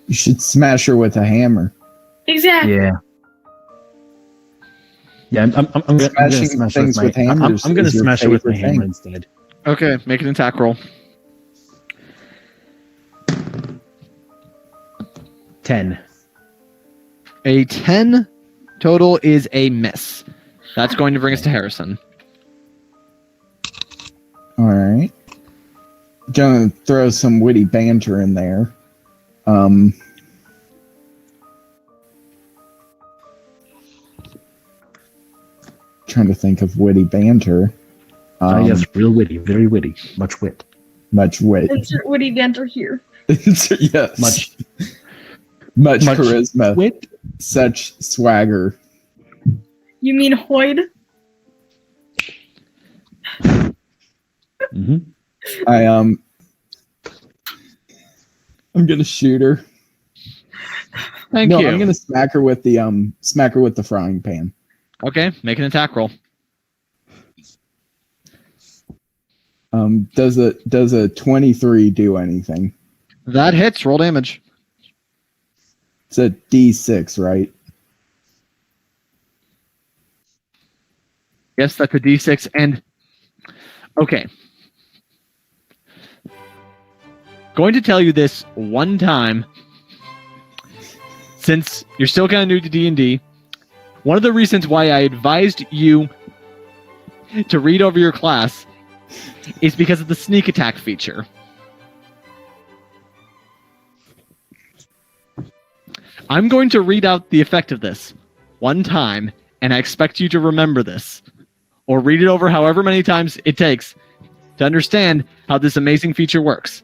You should smash her with a hammer. Exactly. Yeah. Yeah, I'm gonna Smashing smash her things with with my, hammers I'm gonna is your smash her with my favorite hammer thing. instead. Okay, make an attack roll. 10. A 10 total is a miss. That's going to bring us to Harrison. All right. Gonna throw some witty banter in there. Trying to think of witty banter. Yes, real witty, very witty, much wit. Much wit. Insert witty banter here. Yes. Much charisma. Wit. Such swagger. You mean Hoyd? Mm-hmm. I'm gonna shoot her. Thank you. I'm gonna smack her with the frying pan. Okay, make an attack roll. Does a 23 do anything? That hits. Roll damage. It's a D6, right? Yes, that's a D6. And okay, going to tell you this one time, since you're still kind of new to D&D. One of the reasons why I advised you to read over your class is because of the sneak attack feature. I'm going to read out the effect of this one time, and I expect you to remember this, or read it over however many times it takes to understand how this amazing feature works.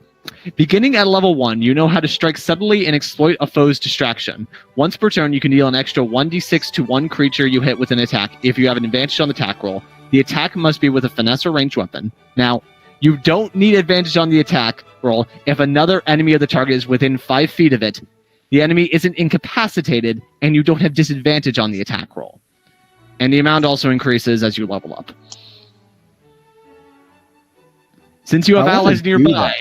Beginning at level 1, you know how to strike subtly and exploit a foe's distraction. Once per turn, you can deal an extra 1d6 to one creature you hit with an attack if you have an advantage on the attack roll. The attack must be with a finesse or ranged weapon. Now, you don't need advantage on the attack roll if another enemy of the target is within 5 feet of it. The enemy isn't incapacitated, and you don't have disadvantage on the attack roll. And the amount also increases as you level up. Since you have I wanna allies do nearby, that.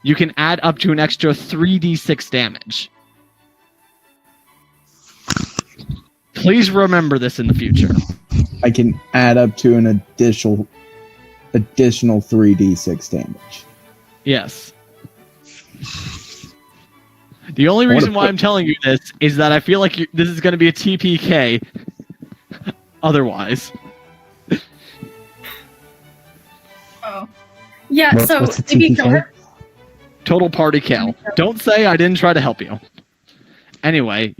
you can add up to an extra 3d6 damage. Please remember this in the future. I can add up to an additional 3d6 damage. Yes. The only reason why I'm telling you this is that I feel like this is going to be a TPK. Otherwise. Oh. Yeah, so what's the if you kill TPK? her, Total party kill. Don't say I didn't try to help you. Anyway,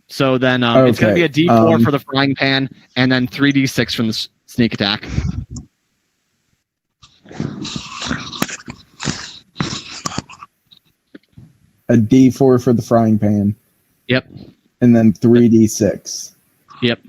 so then it's going to be a Okay, D4 for the frying pan, and then 3D6 from the sneak attack. A D4 for the frying pan, Yep. and then 3D6. Yep.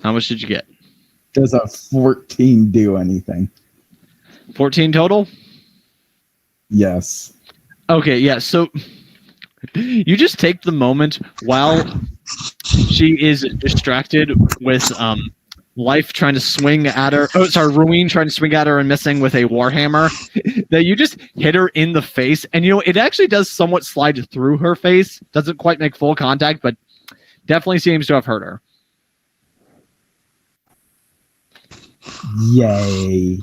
How much did you get? Does a 14 do anything? 14 total? Yes. Okay, yeah, so you just take the moment while she is distracted with Life trying to swing at her. Oh, sorry, Ruin trying to swing at her and missing with a Warhammer. That you just hit her in the face, and it actually does somewhat slide through her face. Doesn't quite make full contact, but definitely seems to have hurt her. Yay.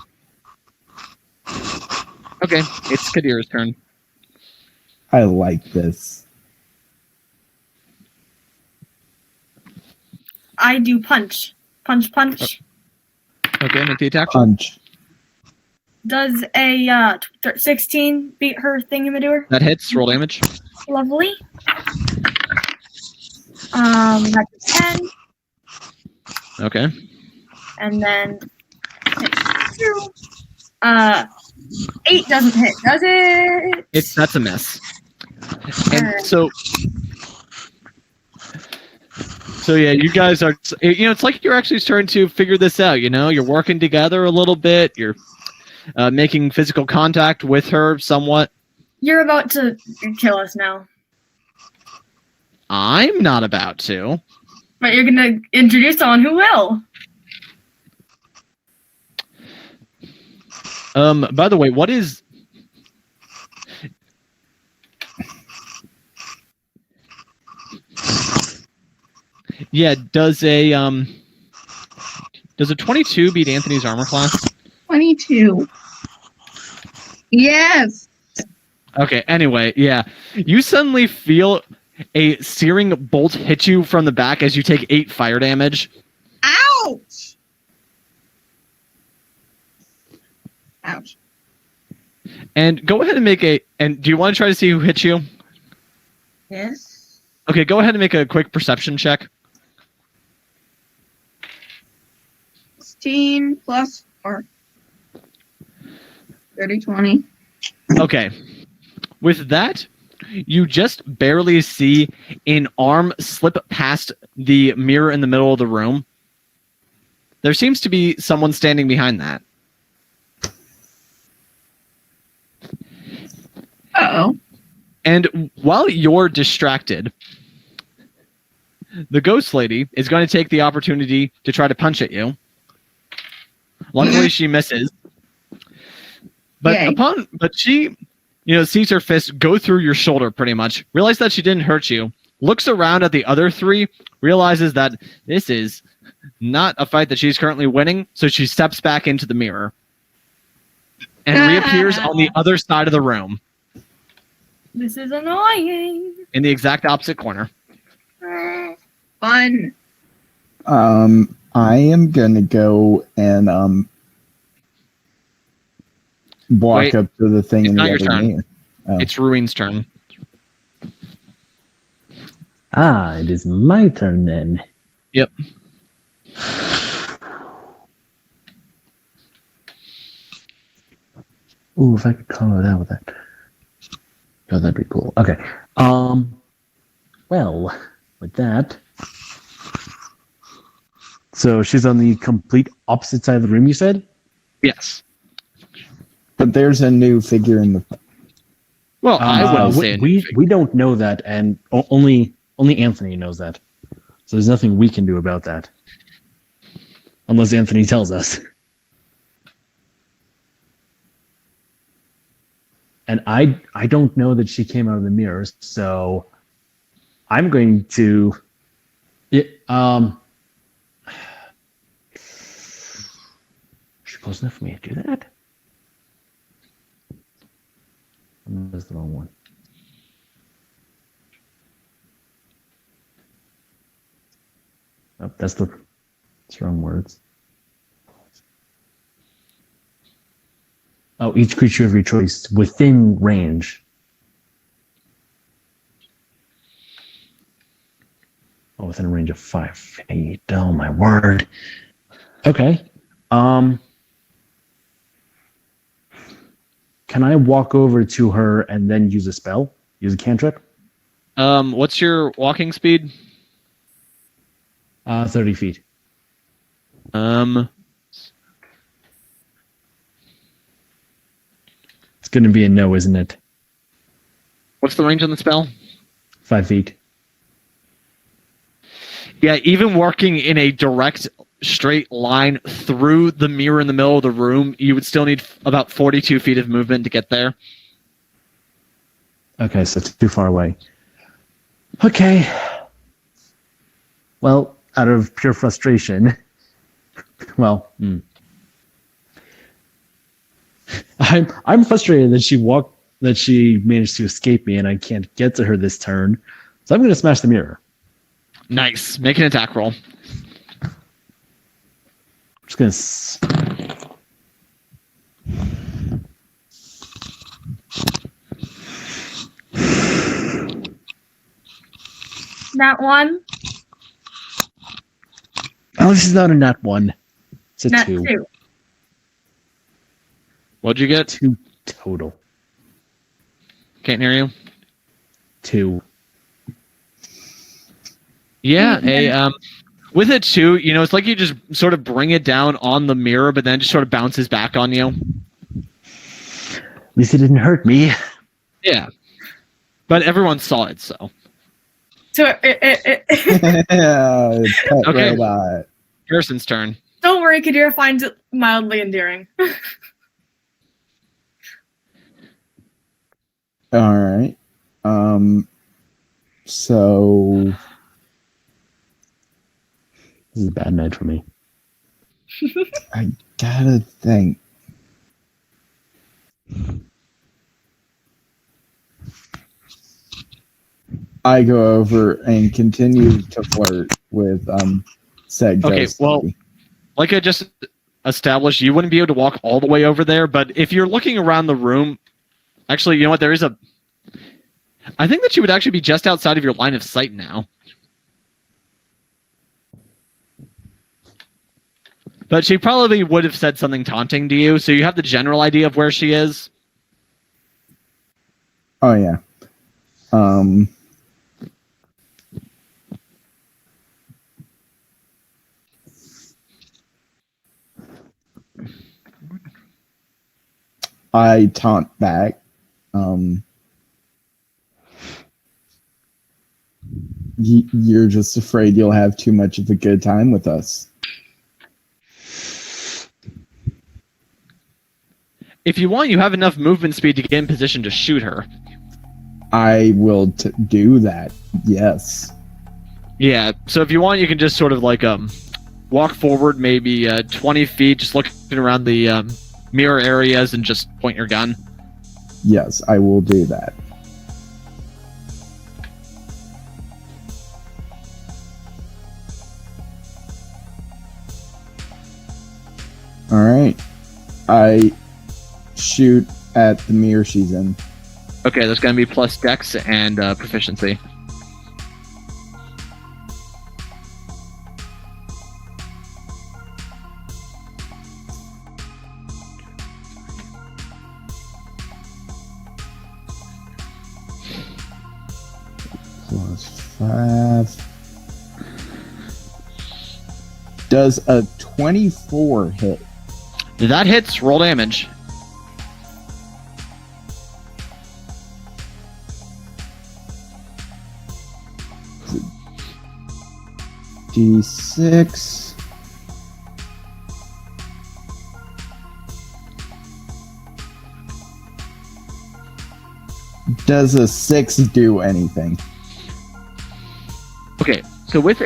Okay, it's Kadir's turn. I like this. I do punch. Punch, punch. Okay, make the attack. Punch. Does a 16 beat her thingamadoor? That hits. Roll damage. Lovely. That's a 10. Okay. And then 2. 8 doesn't hit, does it? That's a miss. And Alright. so yeah, you guys are, it's like you're actually starting to figure this out, You're working together a little bit. You're making physical contact with her somewhat. You're about to kill us now. I'm not about to. But you're gonna introduce someone who will. By the way, what is... Yeah, does a 22 beat Anthony's armor class? 22. Yes. Okay, anyway, yeah. You suddenly feel a searing bolt hit you from the back as you take 8 fire damage. Ouch. Ouch. And go ahead and make and do you want to try to see who hit you? Yes. Okay, go ahead and make a quick perception check. 16 plus 4. 30, 20. Okay. With that, you just barely see an arm slip past the mirror in the middle of the room. There seems to be someone standing behind that. Uh-oh. And while you're distracted, the ghost lady is going to take the opportunity to try to punch at you. Luckily, she misses. But Yay. but she, sees her fist go through your shoulder pretty much, realizes that she didn't hurt you, looks around at the other three, realizes that this is not a fight that she's currently winning, so she steps back into the mirror and reappears on the other side of the room This is annoying. in the exact opposite corner. Fun. I am gonna go and walk Wait, up to the thing it's in the not your other turn. mirror. Oh. It's Ruin's turn. It is my turn then. Yep. Ooh, if I could color that with that. Oh, that'd be cool. Okay. Well, with that. So she's on the complete opposite side of the room, you said? Yes. But there's a new figure in the. Well, I wouldn't say we don't know that, and only Anthony knows that. So there's nothing we can do about that. Unless Anthony tells us. And I don't know that she came out of the mirrors, so I'm going to close enough for me to do that? That's the wrong one. Oh, that's the wrong words. Oh, each creature of your choice within range. Oh, within a range of 5 feet. Oh my word. Okay. Can I walk over to her and then use a spell? Use a cantrip? What's your walking speed? 30 feet. It's going to be a no, isn't it? What's the range on the spell? 5 feet. Yeah, even working in a direct straight line through the mirror in the middle of the room, you would still need about 42 feet of movement to get there. Okay, so it's too far away. Okay. Well, out of pure frustration, I'm frustrated that she managed to escape me and I can't get to her this turn. So I'm going to smash the mirror. Nice. Make an attack roll. I'm just going to... That one. Oh, this is not a nat 1. It's a Nat 2. 2. What'd you get? 2 total. Can't hear you. 2. Yeah, with it too, it's like you just sort of bring it down on the mirror, but then it just sort of bounces back on you. At least it didn't hurt me. Yeah. But everyone saw it, so. So Pet Okay. robot. Harrison's turn. don't worry, Kadira finds it mildly endearing. All right. So This is a bad night for me. I gotta think. I go over and continue to flirt with said Okay, ghost well, lady. like I just established, you wouldn't be able to walk all the way over there, but if you're looking around the room, actually, you know what? I think that she would actually be just outside of your line of sight now. But she probably would have said something taunting to you, so you have the general idea of where she is. Oh yeah. I taunt back. You're just afraid you'll have too much of a good time with us. If you want, you have enough movement speed to get in position to shoot her. I will do that. Yes. Yeah, so if you want, you can just sort of like walk forward maybe 20 feet, just looking around the mirror areas and just point your gun. Yes, I will do that. All right. I shoot at the mirror she's in. Okay, that's going to be plus dex and proficiency. +5. Does a 24 hit? That hits, roll damage. D6. Does a 6 do anything? Okay, so with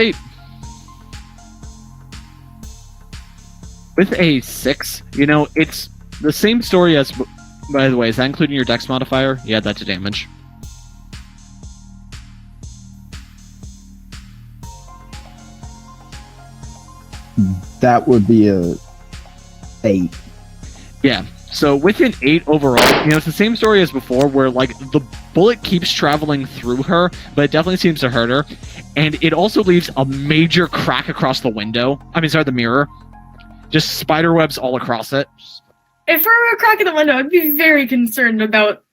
with a 6, it's the same story as. By the way, is that including your dex modifier? You add that to damage. That would be a 8. Yeah. So with an 8 overall, it's the same story as before, where like the bullet keeps traveling through her, but it definitely seems to hurt her, and it also leaves a major crack across the window. The mirror. Just spider webs all across it. If there were a crack in the window, I'd be very concerned about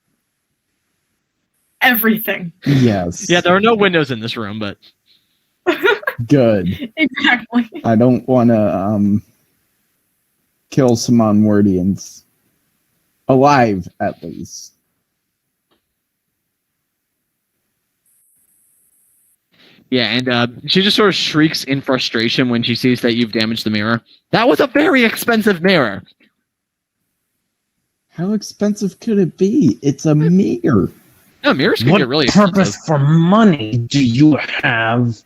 everything. Yes. Yeah, there are no windows in this room, but Good. Exactly. I don't want to kill some Onwardians. Alive, at least. yeah, and she just sort of shrieks in frustration when she sees that you've damaged the mirror. That was a very expensive mirror. How expensive could it be? It's a mirror. No, mirrors can What get really purpose expensive. for money do you have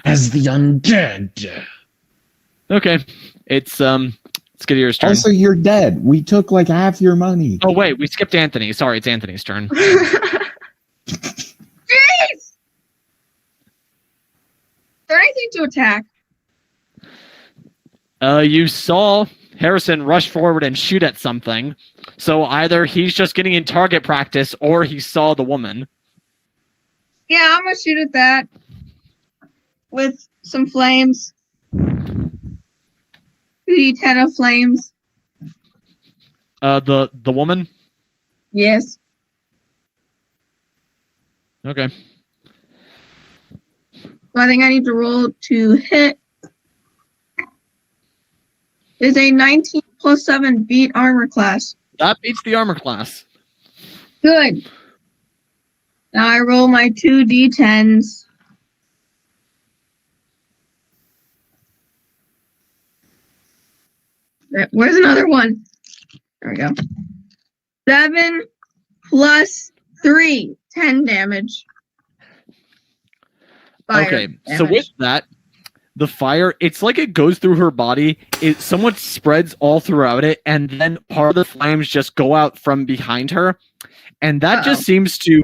as the undead? Okay, it's Skidier's turn. Also, you're dead. We took like half your money. Oh wait, we skipped Anthony. Sorry, it's Anthony's turn. Jeez! Is there anything to attack? You saw Harrison rush forward and shoot at something. So either he's just getting in target practice or he saw the woman. Yeah, I'm gonna shoot at that with some flames. 2d10 of flames. The woman? Yes. Okay. So I think I need to roll to hit. Is a 19 plus 7 beat armor class. That beats the armor class. Good. Now I roll my 2d10s. Where's another one? There we go. 7 plus 3, 10 damage. Fire Okay, so damage. with that, the fire, it's like it goes through her body, it somewhat spreads all throughout it, and then part of the flames just go out from behind her. And that just seems to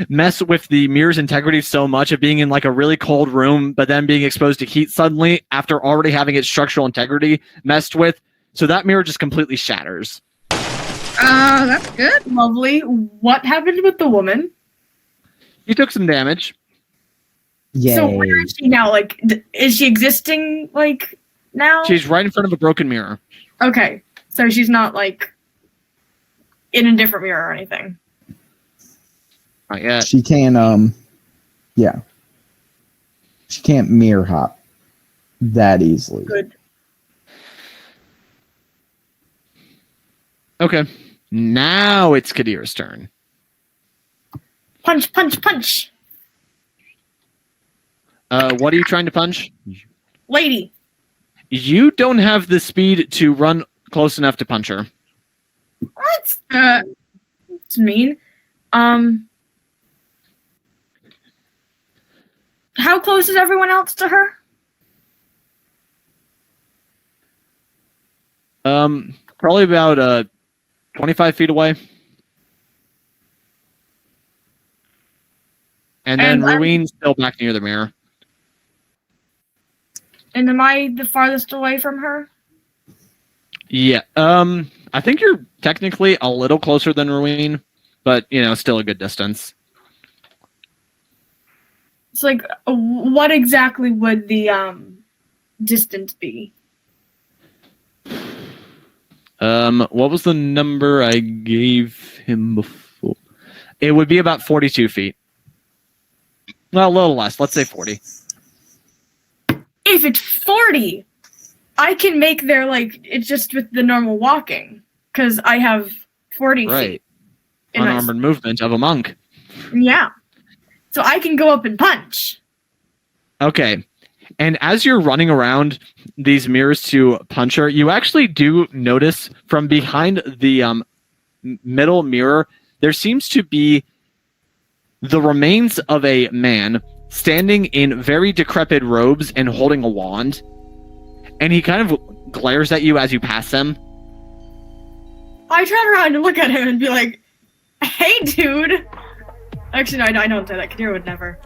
mess with the mirror's integrity so much of being in like a really cold room, but then being exposed to heat suddenly after already having its structural integrity messed with. So that mirror just completely shatters. That's good. Lovely. What happened with the woman? You took some damage. Yay. So where is she now? Like, is she existing, like, now? She's right in front of a broken mirror. Okay. So she's not, like, in a different mirror or anything. Not yet. She can, yeah. She can't mirror hop that easily. Good. Okay. Now it's Kadir's turn. Punch, punch, punch. What are you trying to punch? Lady. You don't have the speed to run close enough to punch her. What? It's mean. How close is everyone else to her? Probably about 25 feet away. And then And I'm- Ruin's still back near the mirror. And am I the farthest away from her? Yeah. I think you're technically a little closer than Ruin, but still a good distance. It's like, what exactly would the distance be? What was the number I gave him before? It would be about 42 feet. Well, a little less. Let's say 40. If it's 40, I can make there, like, it's just with the normal walking. Because I have 40 Right. feet. And Unarmored movement of a monk. yeah. So I can go up and punch. Okay. And as you're running around these mirrors to punch her, you actually do notice from behind the middle mirror, there seems to be the remains of a man standing in very decrepit robes and holding a wand. And he kind of glares at you as you pass him. I turn around and look at him and be like, "Hey, dude." Actually, no, I don't say that. Kadira would never.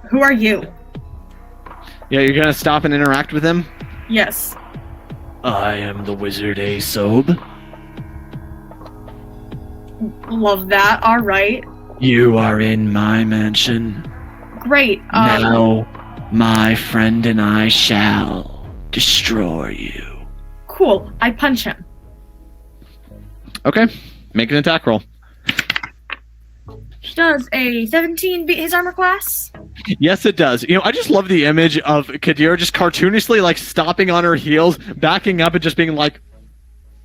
Who are you? Yeah, you're gonna stop and interact with him? Yes. I am the wizard Asob. Love that. All right. You are in my mansion. Great. Now, my friend and I shall destroy you. Cool. I punch him. Okay, make an attack roll. Does a 17 beat his armor class? Yes, it does. You know, I just love the image of Kadira just cartoonishly, like, stopping on her heels, backing up, and just being like,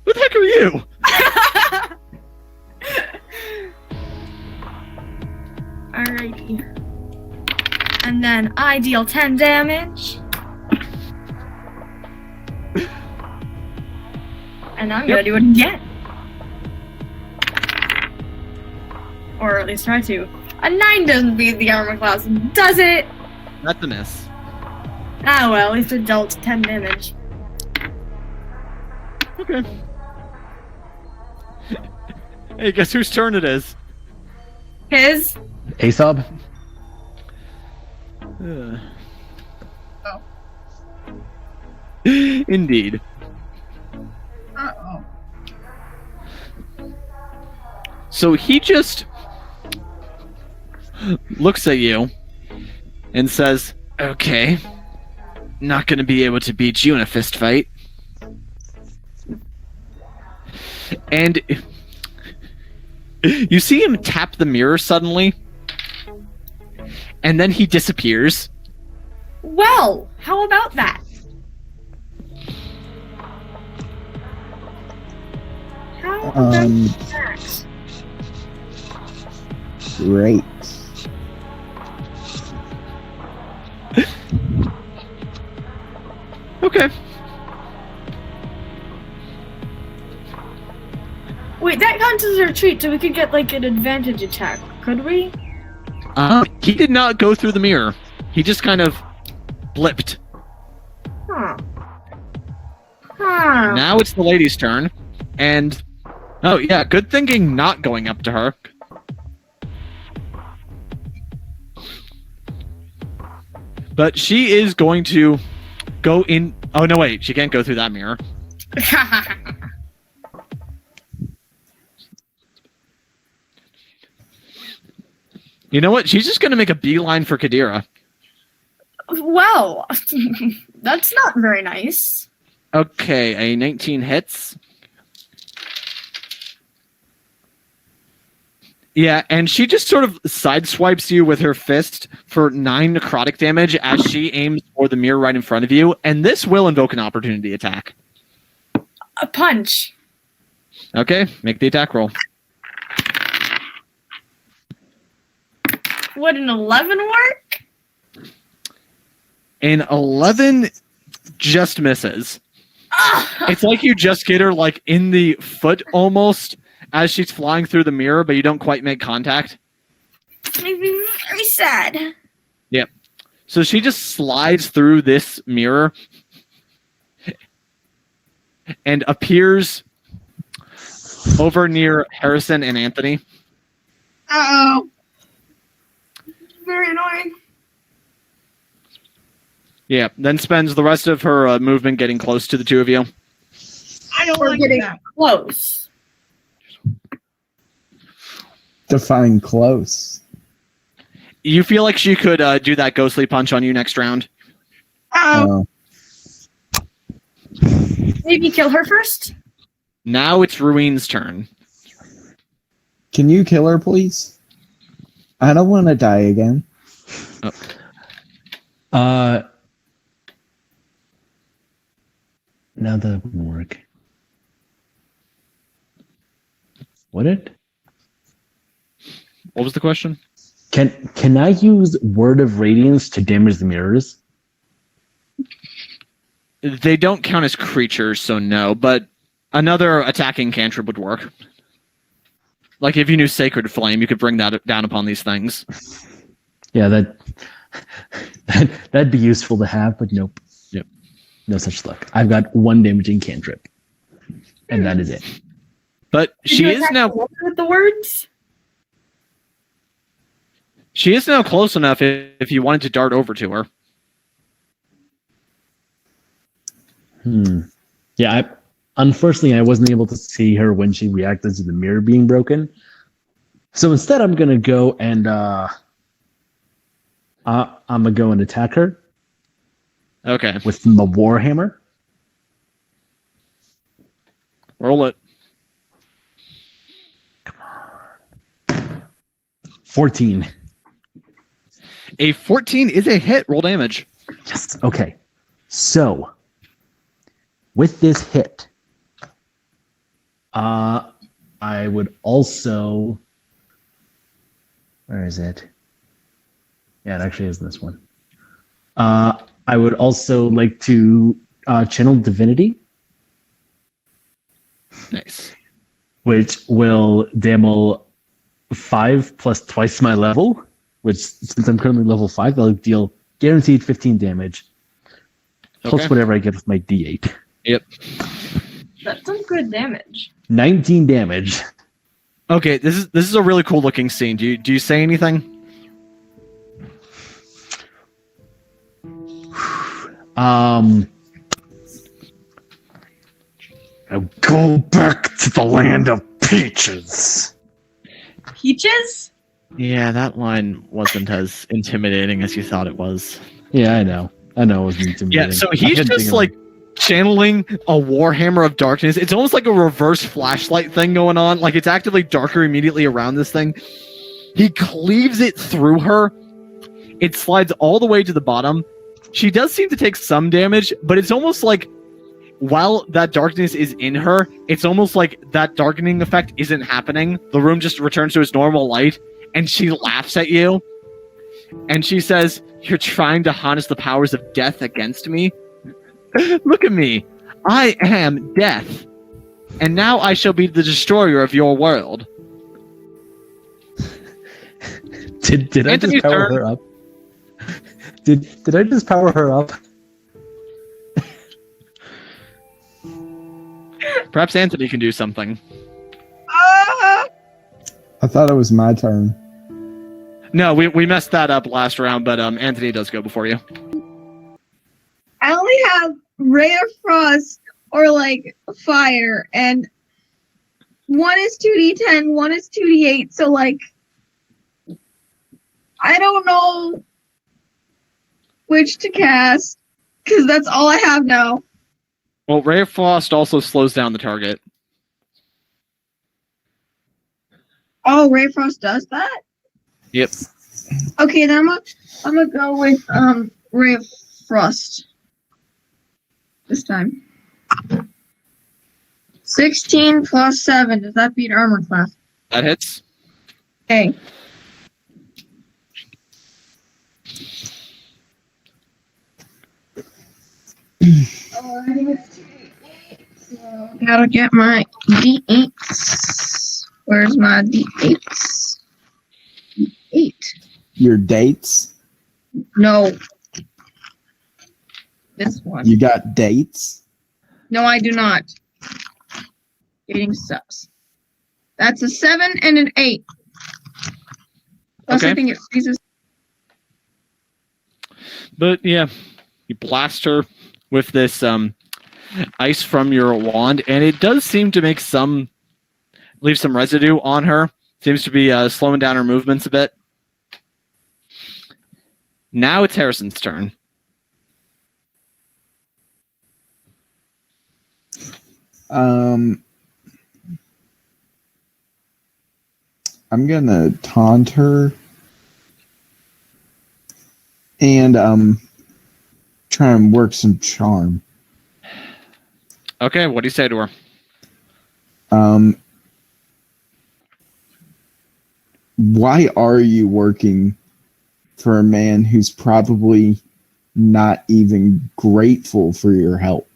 "Who the heck are you?" Alrighty. And then I deal 10 damage. And I'm gonna do it again. Or at least try to. A 9 doesn't beat the armor class, does it? That's a miss. Ah well, at least it dealt 10 damage. Okay. Hey, guess whose turn it is? His? Asob? Indeed. Uh-oh. So he just looks at you and says, "Okay, not gonna be able to beat you in a fist fight." And you see him tap the mirror suddenly, and then he disappears. Well, how about that? How about that? Great. Okay. Wait, that counts as a retreat, so we could get like an advantage attack, could we? He did not go through the mirror. He just kind of blipped. Huh. Huh. Now it's the lady's turn, and oh yeah, good thinking not going up to her. But she is going to go in. Oh no, wait, she can't go through that mirror. You know what? She's just going to make a beeline for Kadira. Well, that's not very nice. Okay, a 19 hits. Yeah, and she just sort of sideswipes you with her fist for 9 necrotic damage as she aims for the mirror right in front of you, and this will invoke an opportunity attack. A punch. Okay, make the attack roll. Would an 11 work? An 11 just misses. It's like you just get her like in the foot almost as she's flying through the mirror, but you don't quite make contact. Makes me very sad. Yep. So she just slides through this mirror and appears over near Harrison and Anthony. Uh-oh. Very annoying. Yeah, then spends the rest of her movement getting close to the two of you. I don't We're like getting that. close. Define close. You feel like she could do that ghostly punch on you next round? Oh, Maybe kill her first? Now it's Ruin's turn. Can you kill her, please? I don't want to die again. Now that wouldn't work. Would it? What was the question? Can I use Word of Radiance to damage the mirrors? They don't count as creatures, so no, but another attacking cantrip would work. Like if you knew Sacred Flame, you could bring that down upon these things. Yeah, that'd be useful to have, but nope. Yep. No such luck. I've got 1 damaging cantrip, and that is it. But Did she you is attack now the woman with the words. close enough if you wanted to dart over to her. Yeah, unfortunately, I wasn't able to see her when she reacted to the mirror being broken. So instead, I'm gonna go and attack her Okay, with the warhammer. roll it. 14. A 14 is a hit. Roll damage. Yes. Okay. So with this hit, I would also. Where is it? Yeah, it actually is this one. I would also like to channel divinity, Nice. which will damage 5 plus twice my level. Which, since I'm currently level 5, that'll deal guaranteed 15 damage, plus Okay. whatever I get with my D8. Yep. That's some good damage. 19 damage. Okay, this is a really cool looking scene. Do you say anything? I'll go back to the land of peaches. Peaches? Yeah, that line wasn't as intimidating as you thought it was. Yeah, I know. It was intimidating. Yeah, so I he's couldn't think just of like channeling a Warhammer of Darkness. It's almost like a reverse flashlight thing going on. Like it's actively darker immediately around this thing. He cleaves it through her. It slides all the way to the bottom. She does seem to take some damage, but it's almost like while that darkness is in her, it's almost like that darkening effect isn't happening. The room just returns to its normal light, and she laughs at you. And she says, "You're trying to harness the powers of death against me? Look at me. I am death. And now I shall be the destroyer of your world." Did I Anthony's just power turn. her up? Did I just power her up? Perhaps Anthony can do something. I thought it was my turn. No, we messed that up last round, but Anthony does go before you. I only have Ray of Frost or like fire, and one is 2d10, one is 2d8, so like I don't know which to cast because that's all I have now. Well, Ray of Frost also slows down the target. Oh, Ray of Frost does that? Yep. Okay, then I'm gonna go with Ray of Frost this time. 16 plus 7. Does that beat armor class? That hits. Okay. So gotta get my D8s. Where's my D8s? 8. Your dates? No. This one. You got dates? No, I do not. Dating sucks. That's a 7 and an 8. Plus, Okay. I think it freezes. But yeah, you blast her with this ice from your wand, and it does seem to leave some residue on her. Seems to be slowing down her movements a bit. Now it's Harrison's turn. I'm gonna taunt her and try and work some charm. Okay, what do you say to her? Why are you working for a man who's probably not even grateful for your help?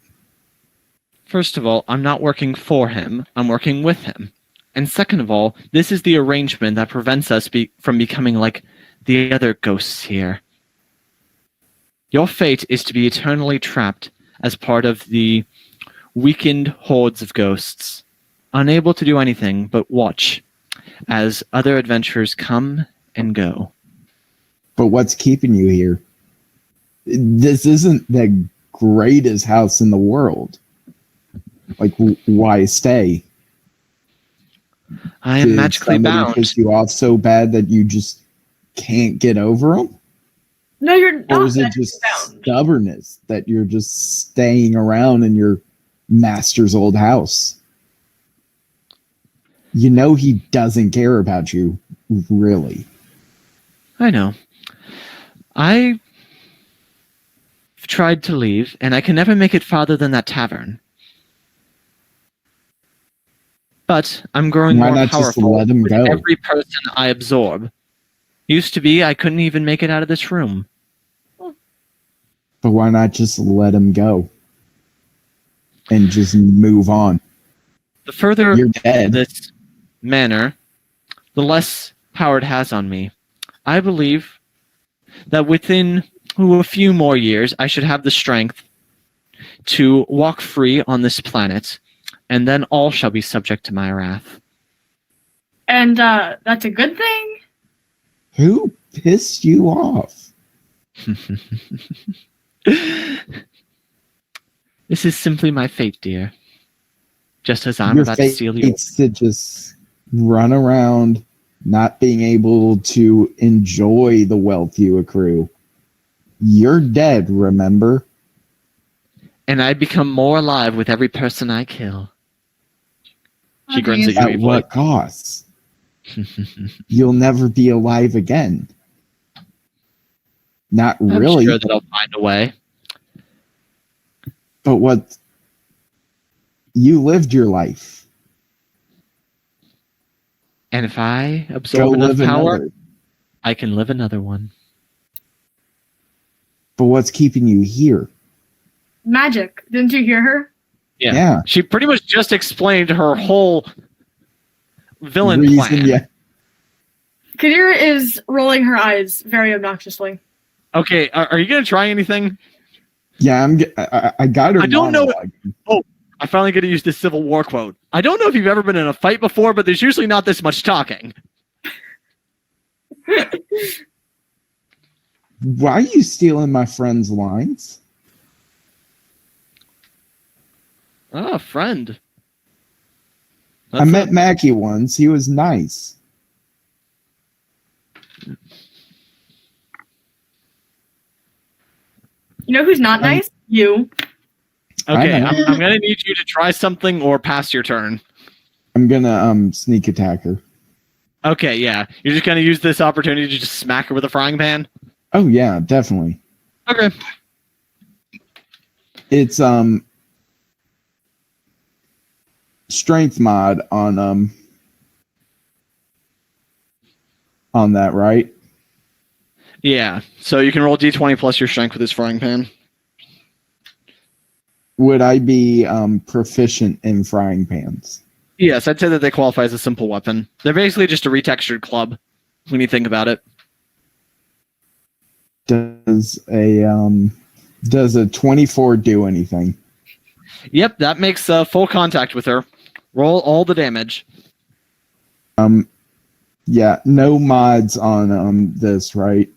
First of all, I'm not working for him. I'm working with him. And second of all, this is the arrangement that prevents us from becoming like the other ghosts here. Your fate is to be eternally trapped as part of the weakened hordes of ghosts, unable to do anything but watch as other adventurers come and go. But what's keeping you here? This isn't the greatest house in the world. Like, why stay? I am Did magically somebody bound. piss you off so bad that you just can't get over them? No, you're not. Or is it magically just bound. stubbornness that you're just staying around in your master's old house? You know he doesn't care about you, really. I know. I've tried to leave, and I can never make it farther than that tavern. But I'm growing Why more not just powerful let him with go? every person I absorb. Used to be, I couldn't even make it out of this room. But why not just let him go? And just move on. The further You're dead. this manor, the less power it has on me. I believe that within a few more years, I should have the strength to walk free on this planet, and then all shall be subject to my wrath. And that's a good thing. Who pissed you off? This is simply my fate, dear. Just as I'm Your about to seal you. fate's to just run around, not being able to enjoy the wealth you accrue. You're dead, remember? And I become more alive with every person I kill. She grins at you At evilly. what cost? You'll never be alive again. Not I'm really. sure that I'll find a way. But what? You lived your life. And if I Go absorb enough live power, another. I can live another one. But what's keeping you here? Magic. Didn't you hear her? Yeah. She pretty much just explained her whole villain Reason, plan. yeah. Kadira is rolling her eyes very obnoxiously. Okay, are you going to try anything? Yeah, I got her. I don't know- monologue. I finally get to use this Civil War quote. I don't know if you've ever been in a fight before, but there's usually not this much talking. Why are you stealing my friend's lines? Oh, friend. I met Mackie once. He was nice. You know who's not nice? You. Okay, I know. I'm going to need you to try something or pass your turn. I'm gonna sneak attack her. Okay, yeah. You're just going to use this opportunity to just smack her with a frying pan? Oh yeah, definitely. Okay. It's strength mod on that, right? Yeah, so you can roll d20 plus your strength with this frying pan. Would I be proficient in frying pans? Yes, I'd say that they qualify as a simple weapon. They're basically just a retextured club, when you think about it. Does a 24 do anything? Yep, that makes full contact with her. Roll all the damage. Yeah, no mods on this, right?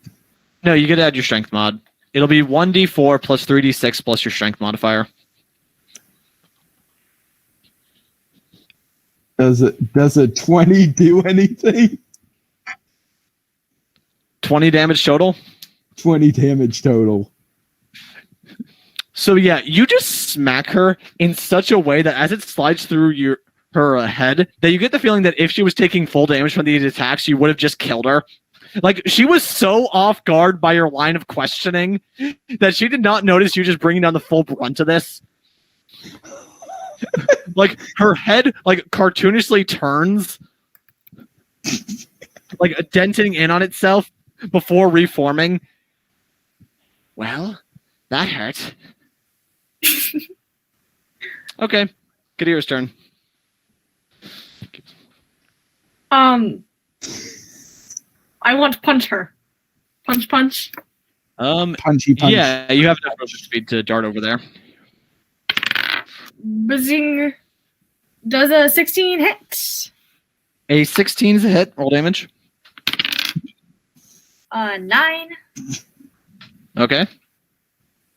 No, you get to add your strength mod. It'll be 1d4 plus 3d6 plus your strength modifier. Does a 20 do anything? 20 damage total. 20 damage total. So yeah, you just smack her in such a way that as it slides through her head, that you get the feeling that if she was taking full damage from these attacks, you would have just killed her. Like, she was so off guard by your line of questioning that she did not notice you just bringing down the full brunt of this. Like, her head, like, cartoonishly turns, like, denting in on itself before reforming. Well, that hurt. Okay, Kadira's turn. I want to punch her. Punch. Punchy punch. Yeah, you have enough movement speed to dart over there. Bazing. Does a 16 hit? A 16 is a hit. Roll damage. 9. Okay.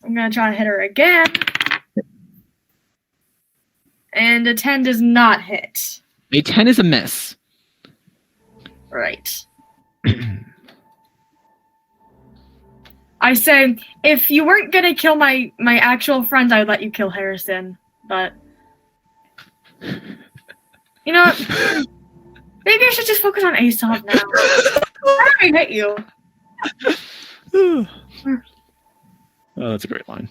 I'm gonna try to hit her again. And a 10 does not hit. A 10 is a miss. Right. I say, if you weren't gonna kill my actual friends, I would let you kill Harrison. But you know what? Maybe I should just focus on Aesop now. How did I hit you? Oh, that's a great line.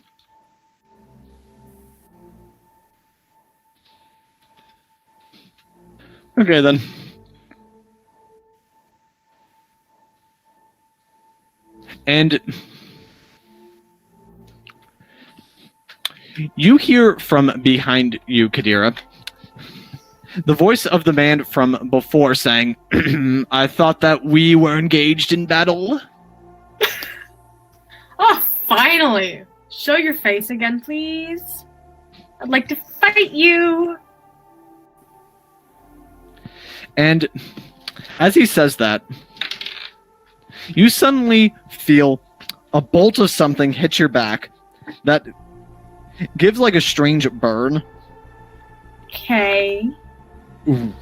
Okay, then. And you hear from behind you, Kadira, the voice of the man from before saying, I thought that we were engaged in battle. Oh, finally! Show your face again, please. I'd like to fight you. And as he says that, you suddenly feel a bolt of something hit your back that gives like a strange burn. Okay. Ooh.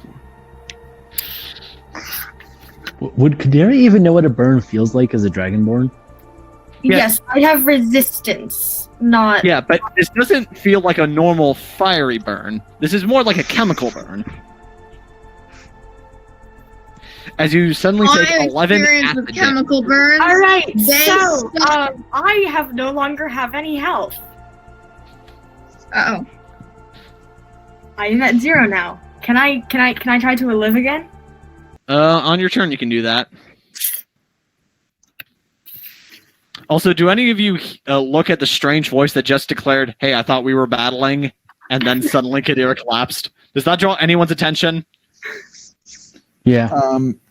Would Kadira even know what a burn feels like as a Dragonborn? Yeah. Yes, I have resistance, not. Yeah, but this doesn't feel like a normal fiery burn. This is more like a chemical burn. As you suddenly take My 11 experience with acid chemical burns. All right, They so stop. I have no longer have any health. Oh. I'm at 0 now. Can I try to live again? On your turn, you can do that. Also, do any of you look at the strange voice that just declared, hey, I thought we were battling, and then suddenly Kadira collapsed? Does that draw anyone's attention? Yeah.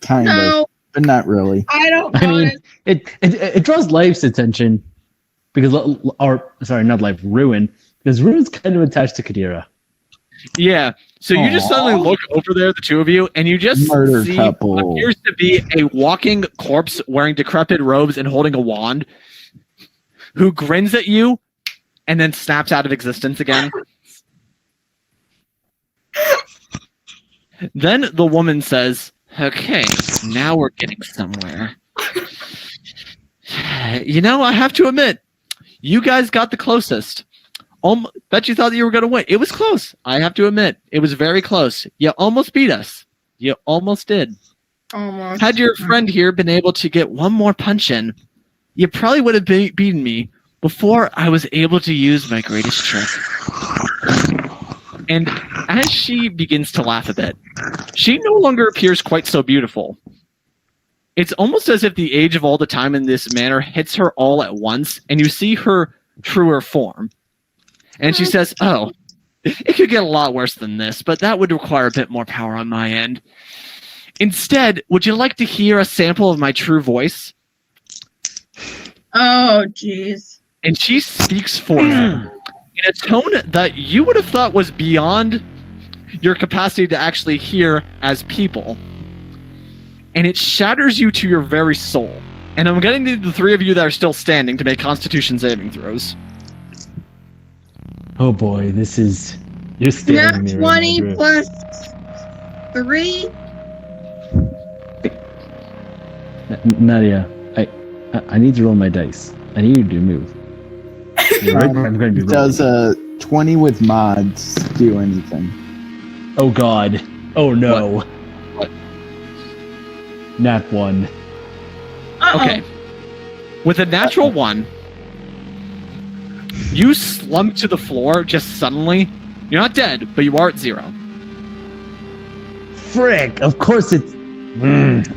Kind No, of, but not really. I don't I want mean, it draws Life's attention because, or sorry, not Life, Ruin, because Ruin's kind of attached to Kadira. Yeah. So you just suddenly Aw. look over there, the two of you, and you just Murder see couple. what appears to be a walking corpse wearing decrepit robes and holding a wand, who grins at you and then snaps out of existence again. Then the woman says, okay, now we're getting somewhere. You know, I have to admit, you guys got the closest. Bet you thought that you were going to win. It was close. I have to admit, it was very close. You almost beat us. You almost did. almost. Had your friend here been able to get one more punch in, you probably would have beaten me before I was able to use my greatest trick. And as she begins to laugh a bit, she no longer appears quite so beautiful. It's almost as if the age of all the time in this manor hits her all at once, and you see her truer form. And she says, oh, it could get a lot worse than this, but that would require a bit more power on my end. Instead, would you like to hear a sample of my true voice? Oh, jeez. And she speaks for you in a tone that you would have thought was beyond your capacity to actually hear as people. And it shatters you to your very soul. And I'm getting to the three of you that are still standing to make Constitution saving throws. Oh boy, this is. You're staring me Nat right 20 now, Drew. plus 3. Nadia, I need to roll my dice. I need you to move. I'm going to be Does rolling. 20 with mods do anything? Oh god. Oh no. What? Nat 1. Uh-oh. Okay. With a natural 1, you slump to the floor just suddenly. You're not dead, but you are at 0. Frick! Of course it's.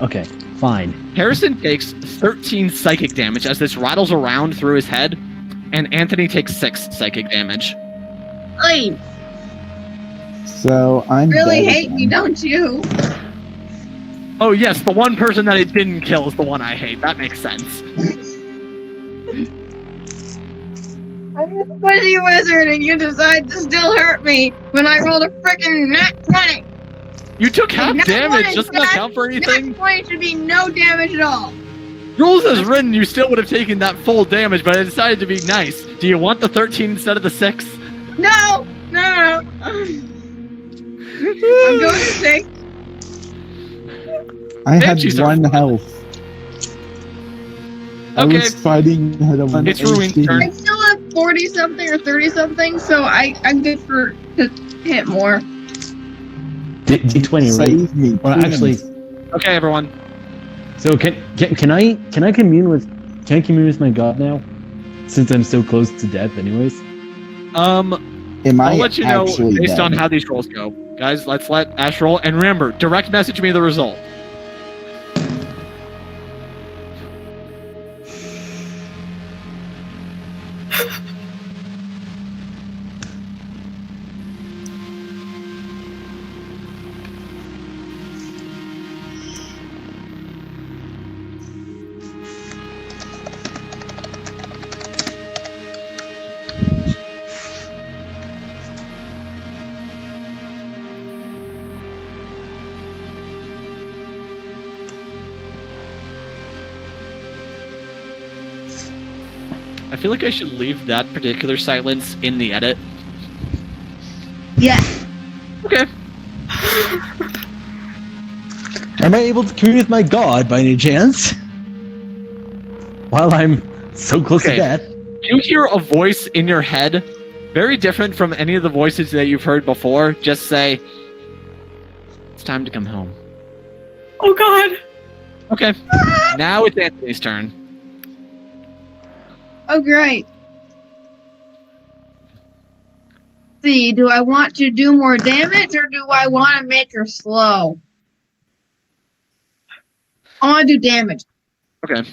Okay, fine. Harrison takes 13 psychic damage as this rattles around through his head, and Anthony takes 6 psychic damage. Hey, So I'm really dead hate me, again. don't you? Oh yes, the one person that it didn't kill is the one I hate. That makes sense. I'm a squishy wizard, and you decide to still hurt me when I rolled a freaking nat 20. You took half Nat damage. 20, Doesn't that count for anything? Nat 20 should be no damage at all. Rules as written, you still would have taken that full damage, but I decided to be nice. Do you want the 13 instead of the 6? No. I'm going to 6. I had Banshees are 1 fun. health. I Okay. was fighting at a 1 It's Ruin's HP. turn. I still have 40 something or 30 something, so I'm good to hit more. D20, right? Save me. Well, actually, please. Okay, everyone. so can I commune with my god now? Since I'm so close to death, anyways. Am I I'll let you know actually based on dead? how these rolls go. Guys, let's let Ash roll. And remember, direct message me the result. I feel like I should leave that particular silence in the edit. Yeah. Okay. Am I able to commune with my god by any chance? While I'm so close Okay. to death. You hear a voice in your head, very different from any of the voices that you've heard before. Just say, "It's time to come home." Oh God. Okay. Now it's Anthony's turn. Oh, great. See, do I want to do more damage or do I want to make her slow? I want to do damage. Okay.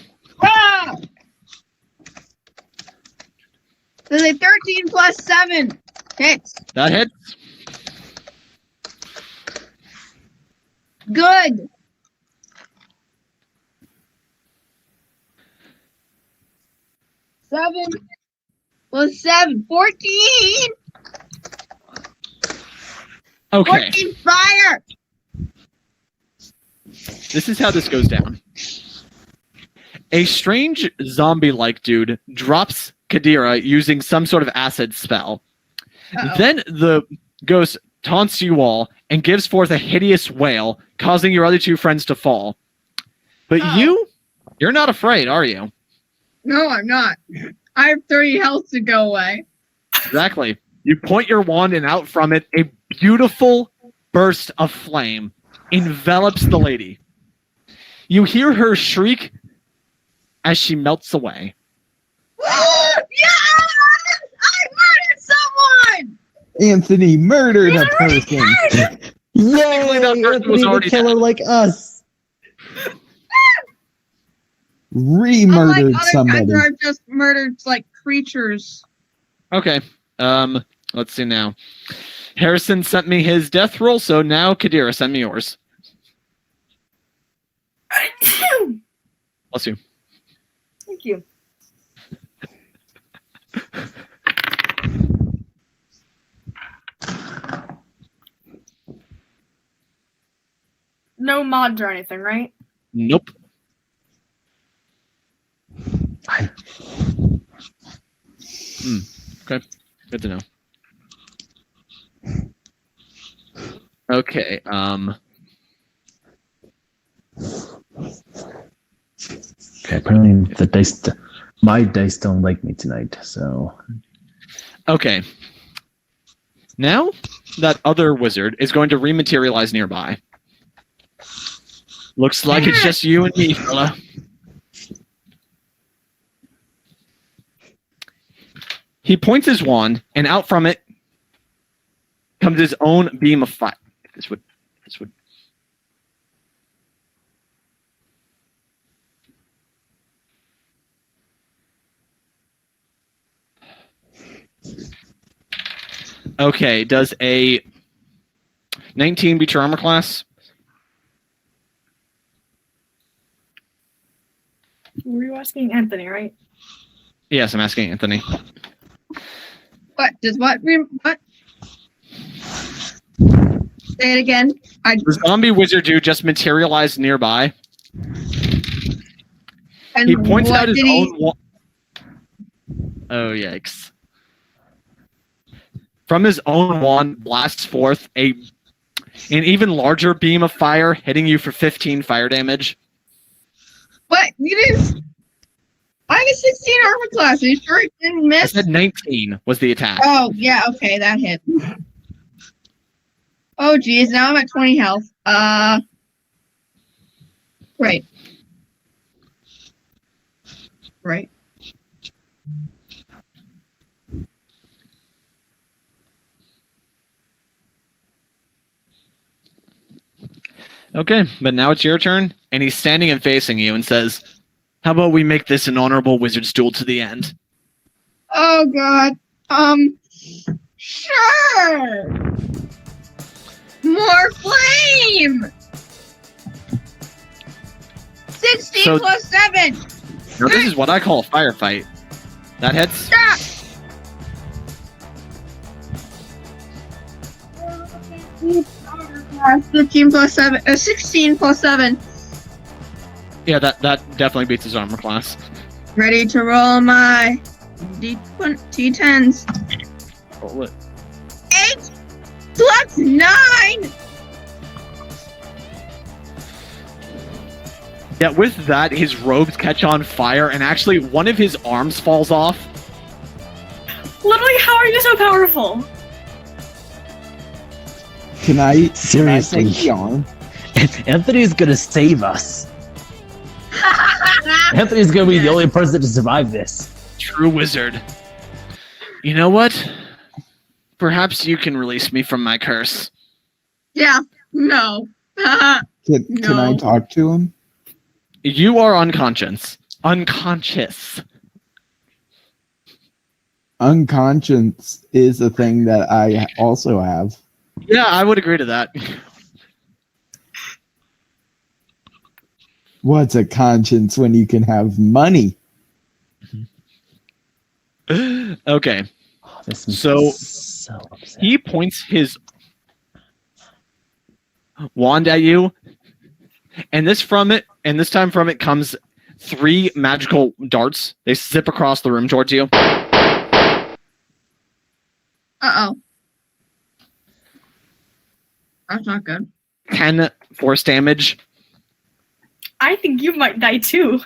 Ah! There's a 13 plus 7 hits. That hits. Good. Seven plus 7, 14. Okay. 14 fire. This is how this goes down. A strange zombie-like dude drops Kadira using some sort of acid spell. Uh-oh. Then the ghost taunts you all and gives forth a hideous wail, causing your other two friends to fall. But Oh. you're not afraid, are you? No, I'm not. I have 30 health to go away. Exactly. You point your wand and out from it, a beautiful burst of flame envelops the lady. You hear her shriek as she melts away. Yes! I murdered someone! Anthony murdered a person. Technically, that person was already killer dead. like us. Re-murdered Unlike other somebody. times where I've just murdered like creatures. Okay. Let's see now. Harrison sent me his death roll, so now Kadira, send me yours. Bless you. Thank you. No mods or anything, right? Nope. Okay. Good to know. Okay, Okay, apparently the dice, my dice don't like me tonight, so. okay. Now, that other wizard is going to rematerialize nearby. Looks like it's just you and me, fella. He points his wand, and out from it comes his own beam of fire. This would. Okay, does a 19 beat your armor class? Were you asking Anthony, right? Yes, I'm asking Anthony. What? Does what? What? Say it again. The zombie wizard dude just materialized nearby. And He points what out his did he? own. Oh yikes! From his own wand blasts forth an even larger beam of fire, hitting you for 15 fire damage. What? You didn't. I have a 16 armor class. Are you sure it didn't I miss? said 19 was the attack. Oh, yeah, okay, that hit. Oh, geez, now I'm at 20 health. Right. Right. Okay, but now it's your turn, and he's standing and facing you and says, "How about we make this an honorable wizard's duel to the end?" Oh, God. Sure! More flame! 16 So- plus 7! Now this is what I call a firefight. That hits. Stop! 15 plus 7, 16 plus 7. Yeah, that definitely beats his armor class. Ready to roll my D10s. Roll it. 8 plus 9! Yeah, with that, his robes catch on fire, and actually one of his arms falls off. Literally, how are you so powerful? Can I Seriously. take the arm? Anthony's gonna save us. Anthony's gonna be the only person to survive this. True wizard. You know what? Perhaps you can release me from my curse. Yeah, no. Can I No. talk to him? You are unconscious. Unconscious. Unconscious is a thing that I also have. Yeah, I would agree to that. What's a conscience when you can have money? Okay. Oh, this makes So- me so upset. He points his wand at you, and this time from it comes 3 magical darts. They zip across the room towards you. Uh-oh. That's not good. 10 force damage. I think you might die too.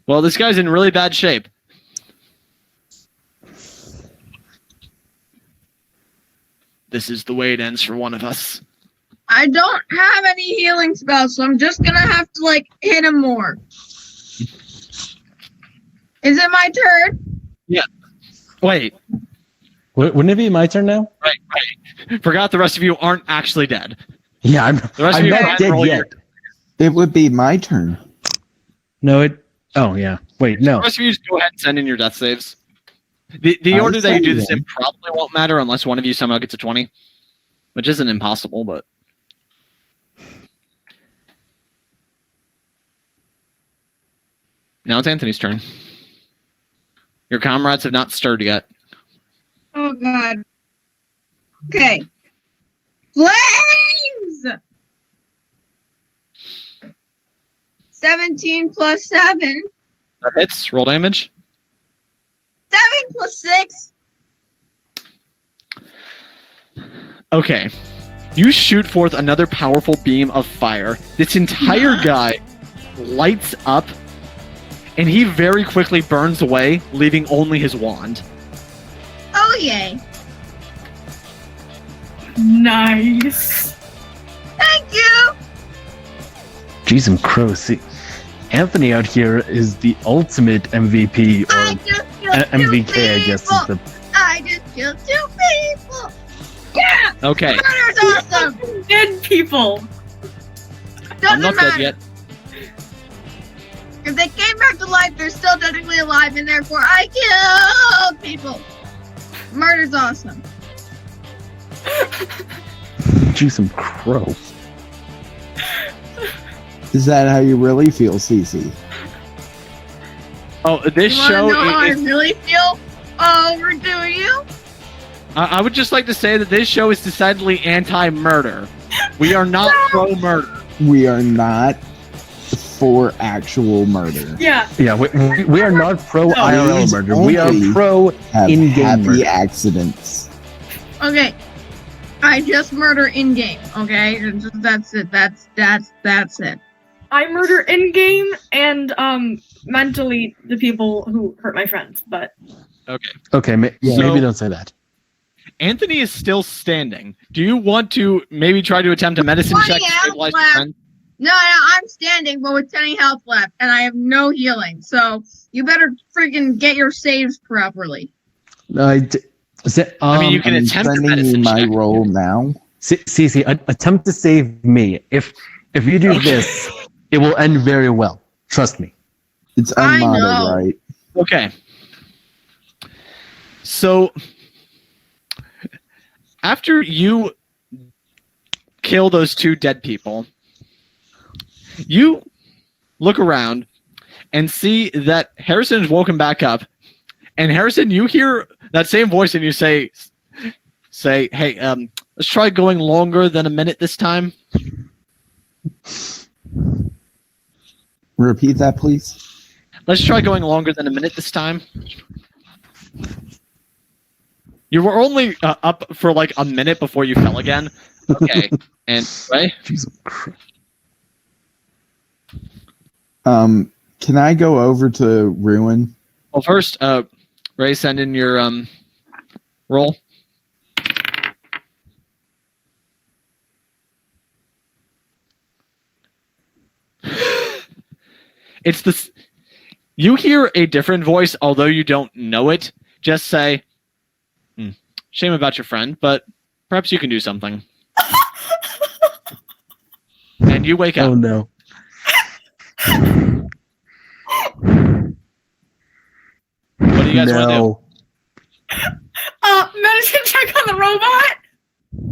Well, this guy's in really bad shape. This is the way it ends for one of us. I don't have any healing spells, so I'm just gonna have to, like, hit him more. Is it my turn? Wait, Wouldn't it be my turn now? right. Forgot the rest of you aren't actually dead. Yeah, The rest of I'm you not can't dead roll yet. It would be my turn. No, it. Oh yeah. Wait, The no. rest of you just go ahead and send in your death saves. The I order that you do this send in probably won't matter unless one of you somehow gets a 20, which isn't impossible, but now it's Anthony's turn. Your comrades have not stirred yet. Oh, God. Okay. Flames! 17 plus 7. That hits. Roll damage. 7 plus 6. Okay. You shoot forth another powerful beam of fire. This entire guy lights up, and he very quickly burns away, leaving only his wand. Oh, yay. Nice. Thank you. Jeez, I'm crow. See, Anthony out here is the ultimate MVP I or just killed MVK, I two guess. people. Is the I just killed 2 people. Yeah. Okay. Murder's awesome. Dead people. I'm Doesn't not matter. dead yet. If they came back to life, they're still technically alive, and therefore I killed people. Murder's awesome. Jeez, I'm crow. Is that how you really feel, Cece? Oh, this You wanna show know how I is really feel? over to you. I would just like to say that this show is decidedly anti-murder. We are not pro-murder. We are not for actual murder. Yeah. Yeah, we are not pro IRL Please murder. We are only pro Have in-game happy murder. accidents. Okay. I just murder in game, okay? That's it. That's it. I murder in game and mentally the people who hurt my friends, but Okay, Yeah. maybe So- don't say that. Anthony is still standing. Do you want to maybe try to attempt a medicine check to stabilize your friend? No, I'm standing, but with 10 health left, and I have no healing. So you better freaking get your saves properly. I mean, you can I'm attempt a sending you medicine my check. roll now. See, attempt to save me. If you do this, it will end very well. Trust me. It's I know. unmodded, right? Okay. So, after you kill those two dead people, you look around and see that Harrison is woken back up. And Harrison, you hear that same voice and you say, hey, let's try going longer than a minute this time. Repeat that, please. Let's try going longer than a minute this time. You were only up for like a minute before you fell again. Okay. And Ray? Jesus Christ. Can I go over to Ruin? Well, first, Ray, send in your roll. It's this. You hear a different voice, although you don't know it. Just say, "Shame about your friend, but perhaps you can do something." And you wake Oh up. no. What do you guys want to do? Medicine check on the robot.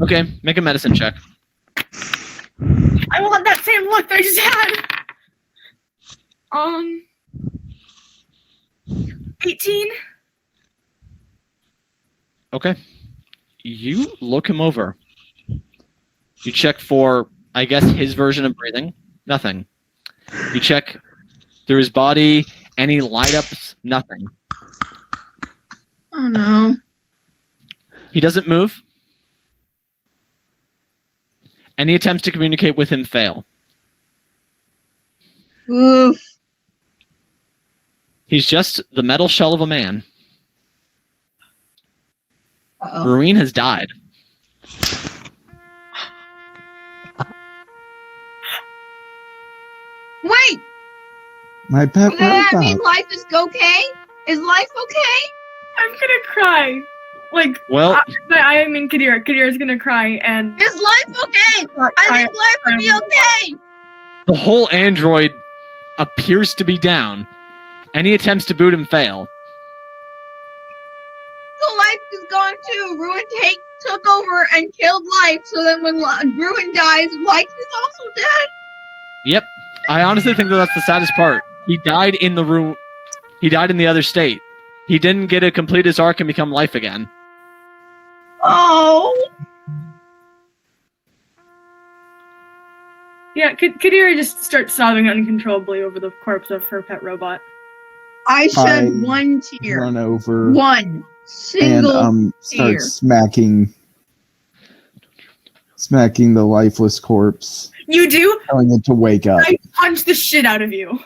Okay, make a medicine check. I want that same look that I just had. 18. Okay. You look him over. You check for, I guess, his version of breathing. Nothing. You check through his body, any light ups, nothing. Oh no. He doesn't move. Any attempts to communicate with him fail. Oof. He's just the metal shell of a man. Uh-oh. Ruin has died. Wait! My pet Does that mean robot. life is okay? Is life okay? I'm gonna cry. Like, Well, I mean, Kadira. Kadira's gonna cry and. Is life okay? I think life would be okay. the whole android appears to be down. Any attempts to boot him fail. So life is gone too. Ruin took over and killed life. So then when Ruin dies, life is also dead. Yep. I honestly think that that's the saddest part. He died in the room. He died in the other state. He didn't get to complete his arc and become life again. Oh. Yeah, Kadira just starts sobbing uncontrollably over the corpse of her pet robot. I shed I one tear. Run over One and single start tear. smacking the lifeless corpse, You do? telling it to wake up. I punch the shit out of you.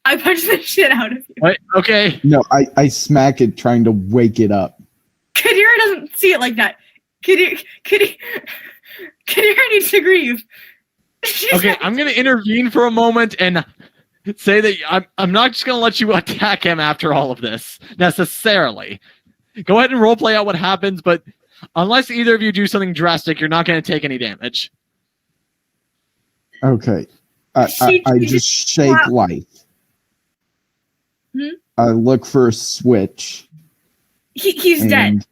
I punch the shit out of you. Wait, okay. No, I smack it, trying to wake it up. Kadira doesn't see it like that. Kadira needs to grieve. She's Okay, not- I'm going to intervene for a moment and say that I'm not just going to let you attack him after all of this, necessarily. Go ahead and roleplay out what happens, but unless either of you do something drastic, you're not going to take any damage. Okay. I just shake Wow. life. Hmm? I look for a switch. He's dead. and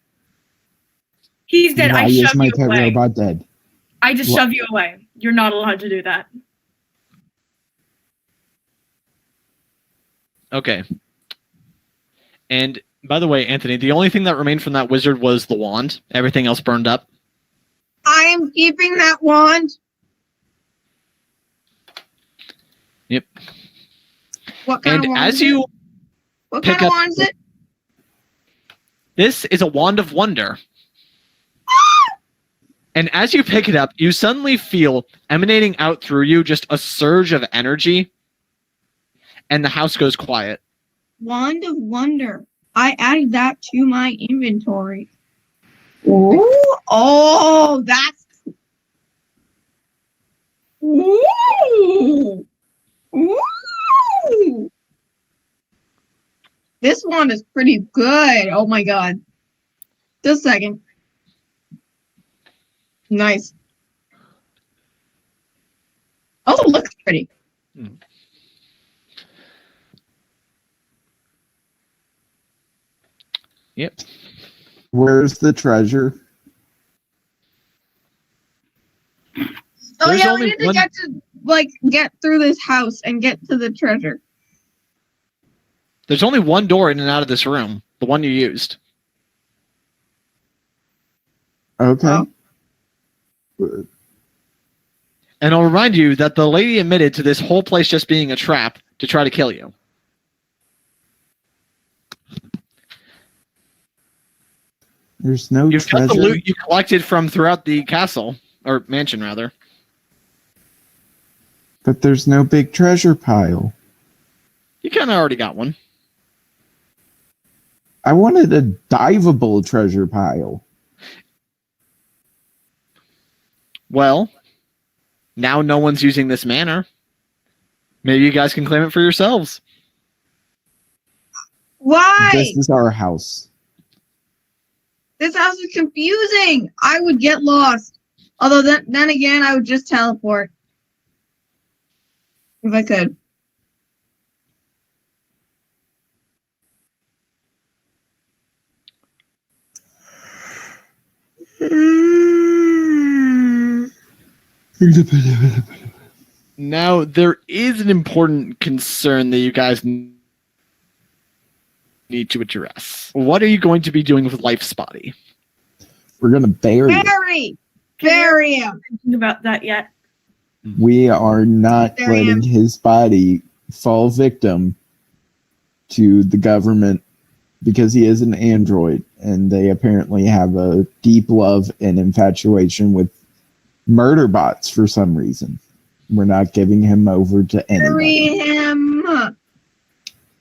He's dead. Why I is shove my you pet away. robot dead? I just Wha- shove you away. You're not allowed to do that. Okay. And by the way, Anthony, the only thing that remained from that wizard was the wand. Everything else burned up. I am keeping that wand. Yep. What kind And of wand as is it? you What pick kind of up- wand is it? This is a wand of wonder. And as you pick it up, you suddenly feel emanating out through you just a surge of energy, and the house goes quiet. Wand of Wonder. I added that to my inventory. Ooh, oh, that's. Ooh, ooh. This one is pretty good. Oh my god. Just a second. Nice. Also looks pretty. Yep. Where's the treasure? Oh There's yeah, only we need to one- get through this house and get to the treasure. There's only one door in and out of this room, the one you used. Okay. And I'll remind you that the lady admitted to this whole place just being a trap to try to kill you. There's no You've got treasure. the loot you collected from throughout the castle, or mansion rather. But there's no big treasure pile. You kind of already got one. I wanted a diveable treasure pile. Well, now no one's using this manor. Maybe you guys can claim it for yourselves. Why? This is our house. This house is confusing. I would get lost. Although then again, I would just teleport. If I could. Now, there is an important concern that you guys need to address. What are you going to be doing with Life's body? We're gonna bury it. Bury him. Thinking about that yet? We are not Bury him. letting his body fall victim to the government because he is an android, and they apparently have a deep love and infatuation with murder bots for some reason. We're not giving him over to Bury anybody. him.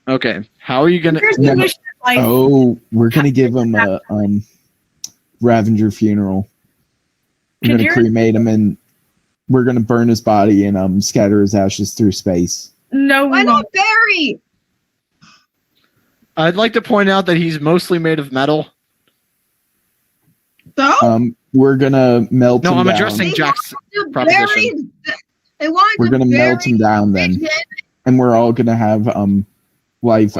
Okay, how are you going Here's to... the wish that life. Oh, we're gonna give him a Ravager funeral. We're Could gonna you- cremate him and we're gonna burn his body and scatter his ashes through space. No, we Why won't. not bury? I'd like to point out that he's mostly made of metal. So? We're gonna melt No, him I'm down. addressing Jack's To proposition. They want We're to gonna melt bury him down then, Richmond. and we're all gonna have life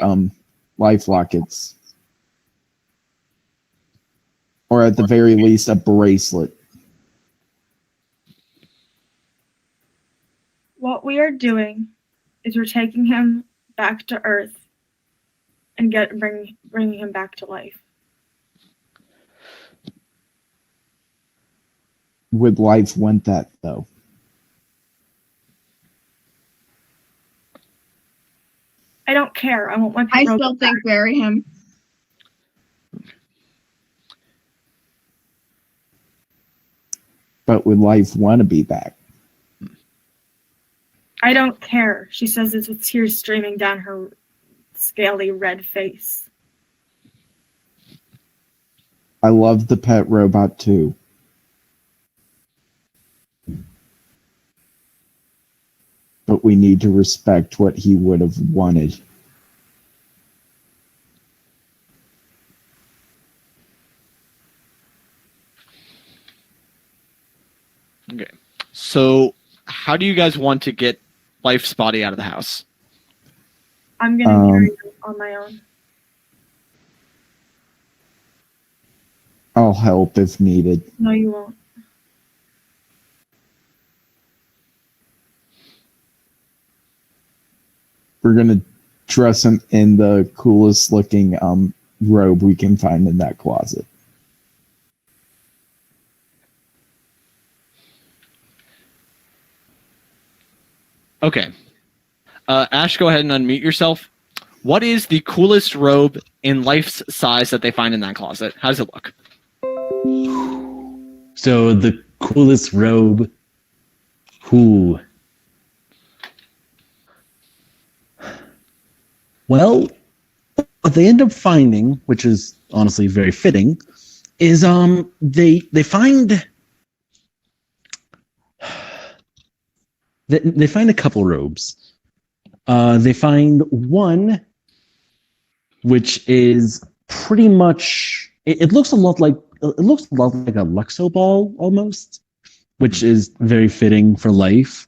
lockets, or at the very least a bracelet. What we are doing is we're taking him back to Earth and bringing him back to life. Would life want that though? I don't care. I won't want I my still think bury him. But would life want to be back? I don't care. She says this with tears streaming down her scaly red face. I love the pet robot too. But we need to respect what he would have wanted. Okay. So, how do you guys want to get Life's body out of the house? I'm gonna carry him on my own. I'll help if needed. No, you won't. We're gonna dress him in the coolest looking robe we can find in that closet. Okay. Ash, go ahead and unmute yourself. What is the coolest robe in life's size that they find in that closet? How does it look? So the coolest robe. Who? Well, what they end up finding, which is honestly very fitting, is they find they find a couple robes. They find one which is pretty much it looks a lot like a Luxo ball almost, which is very fitting for life.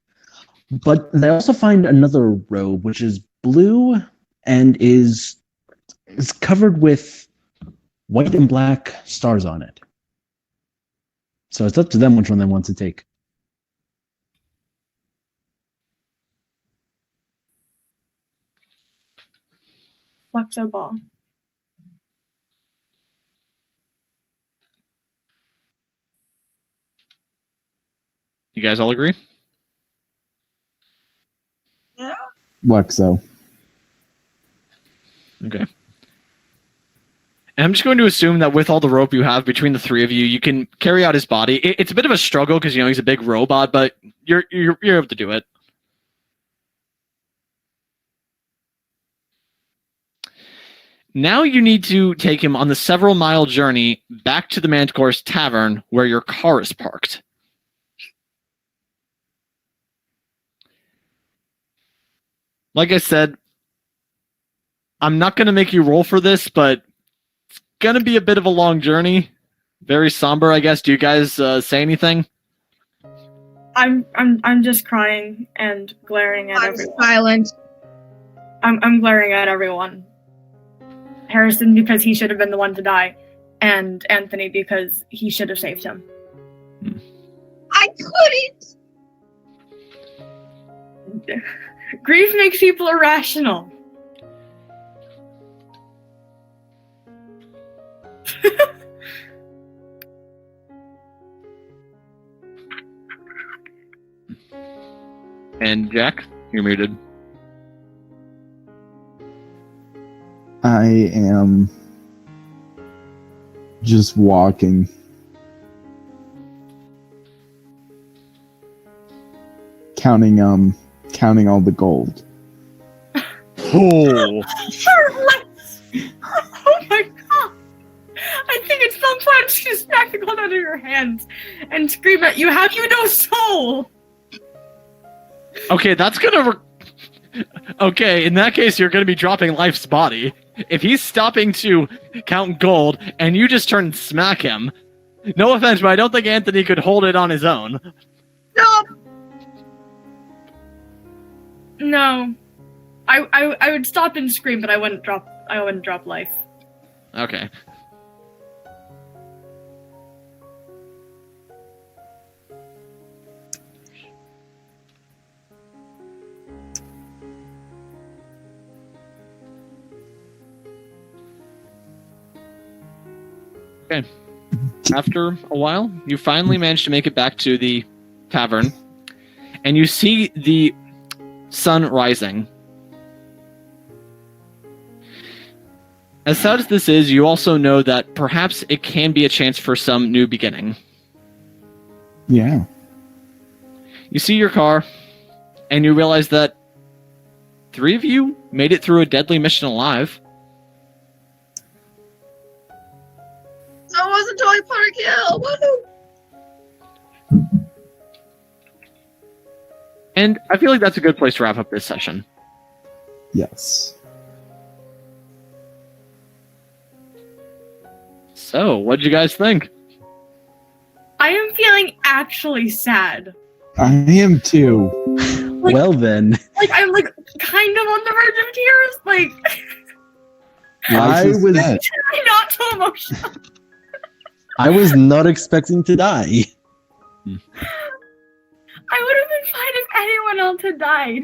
But they also find another robe which is blue and is covered with white and black stars on it. So it's up to them which one they want to take. Luxo ball. You guys all agree? Luxo. Okay. And I'm just going to assume that with all the rope you have between the three of you, you can carry out his body. It's a bit of a struggle because he's a big robot, but you're able to do it. Now you need to take him on the several-mile journey back to the Manticore's tavern where your car is parked. Like I said, I'm not going to make you roll for this, but it's going to be a bit of a long journey. Very somber, I guess. Do you guys say anything? I'm just crying and glaring at I'm everyone. silent. I'm glaring at everyone. Harrison because he should have been the one to die, and Anthony because he should have saved him. I couldn't. Grief makes people irrational. And Jack, you're muted. I am just walking. Counting all the gold. Oh. Oh my god! I think it's sometimes you smack the gold out of your hands and scream at you, have you no soul? Okay, that's gonna... Okay, in that case, you're gonna be dropping Life's body. If he's stopping to count gold, and you just turn and smack him... No offense, but I don't think Anthony could hold it on his own. No. No. I would stop and scream, but I wouldn't drop Life. Okay. Okay. After a while, you finally manage to make it back to the tavern, and you see the sun rising. As sad as this is, you also know that perhaps it can be a chance for some new beginning. Yeah. You see your car, and you realize that 3 of you made it through a deadly mission alive. So it wasn't totally Park Hill. Woohoo! And I feel like that's a good place to wrap up this session. Yes. So, what did you guys think? I am feeling actually sad. I am too. Like- Well then, Like, I'm like kind of on the verge of tears. Like, I was I'm not so emotional. I was not expecting to die. I would have been fine if anyone else had died.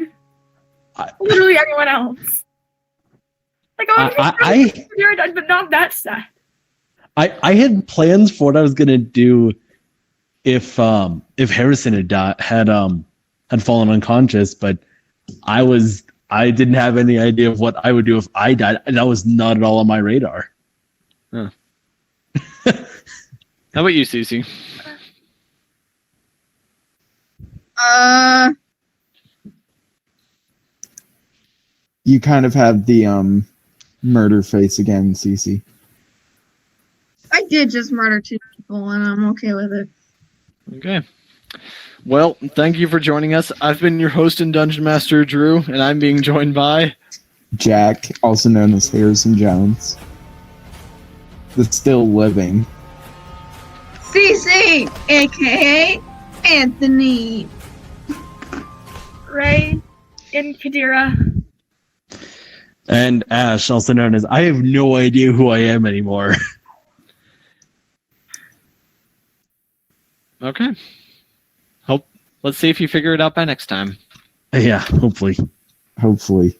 I- Literally anyone else. Like, oh, you're done, but not that sad. I had plans for what I was gonna do if Harrison had fallen unconscious, but I didn't have any idea of what I would do if I died, and that was not at all on my radar. Huh. How about you, Cece? You kind of have the murder face again, Cece. I did just murder 2 people, and I'm okay with it. Okay. Well, thank you for joining us. I've been your host and Dungeon Master, Drew, and I'm being joined by Jack, also known as Harrison Jones. The still living. CC, aka Anthony. Ray and Kadira. And Ash, also known as I have no idea who I am anymore. Okay. Let's see if you figure it out by next time. Yeah, hopefully. Hopefully.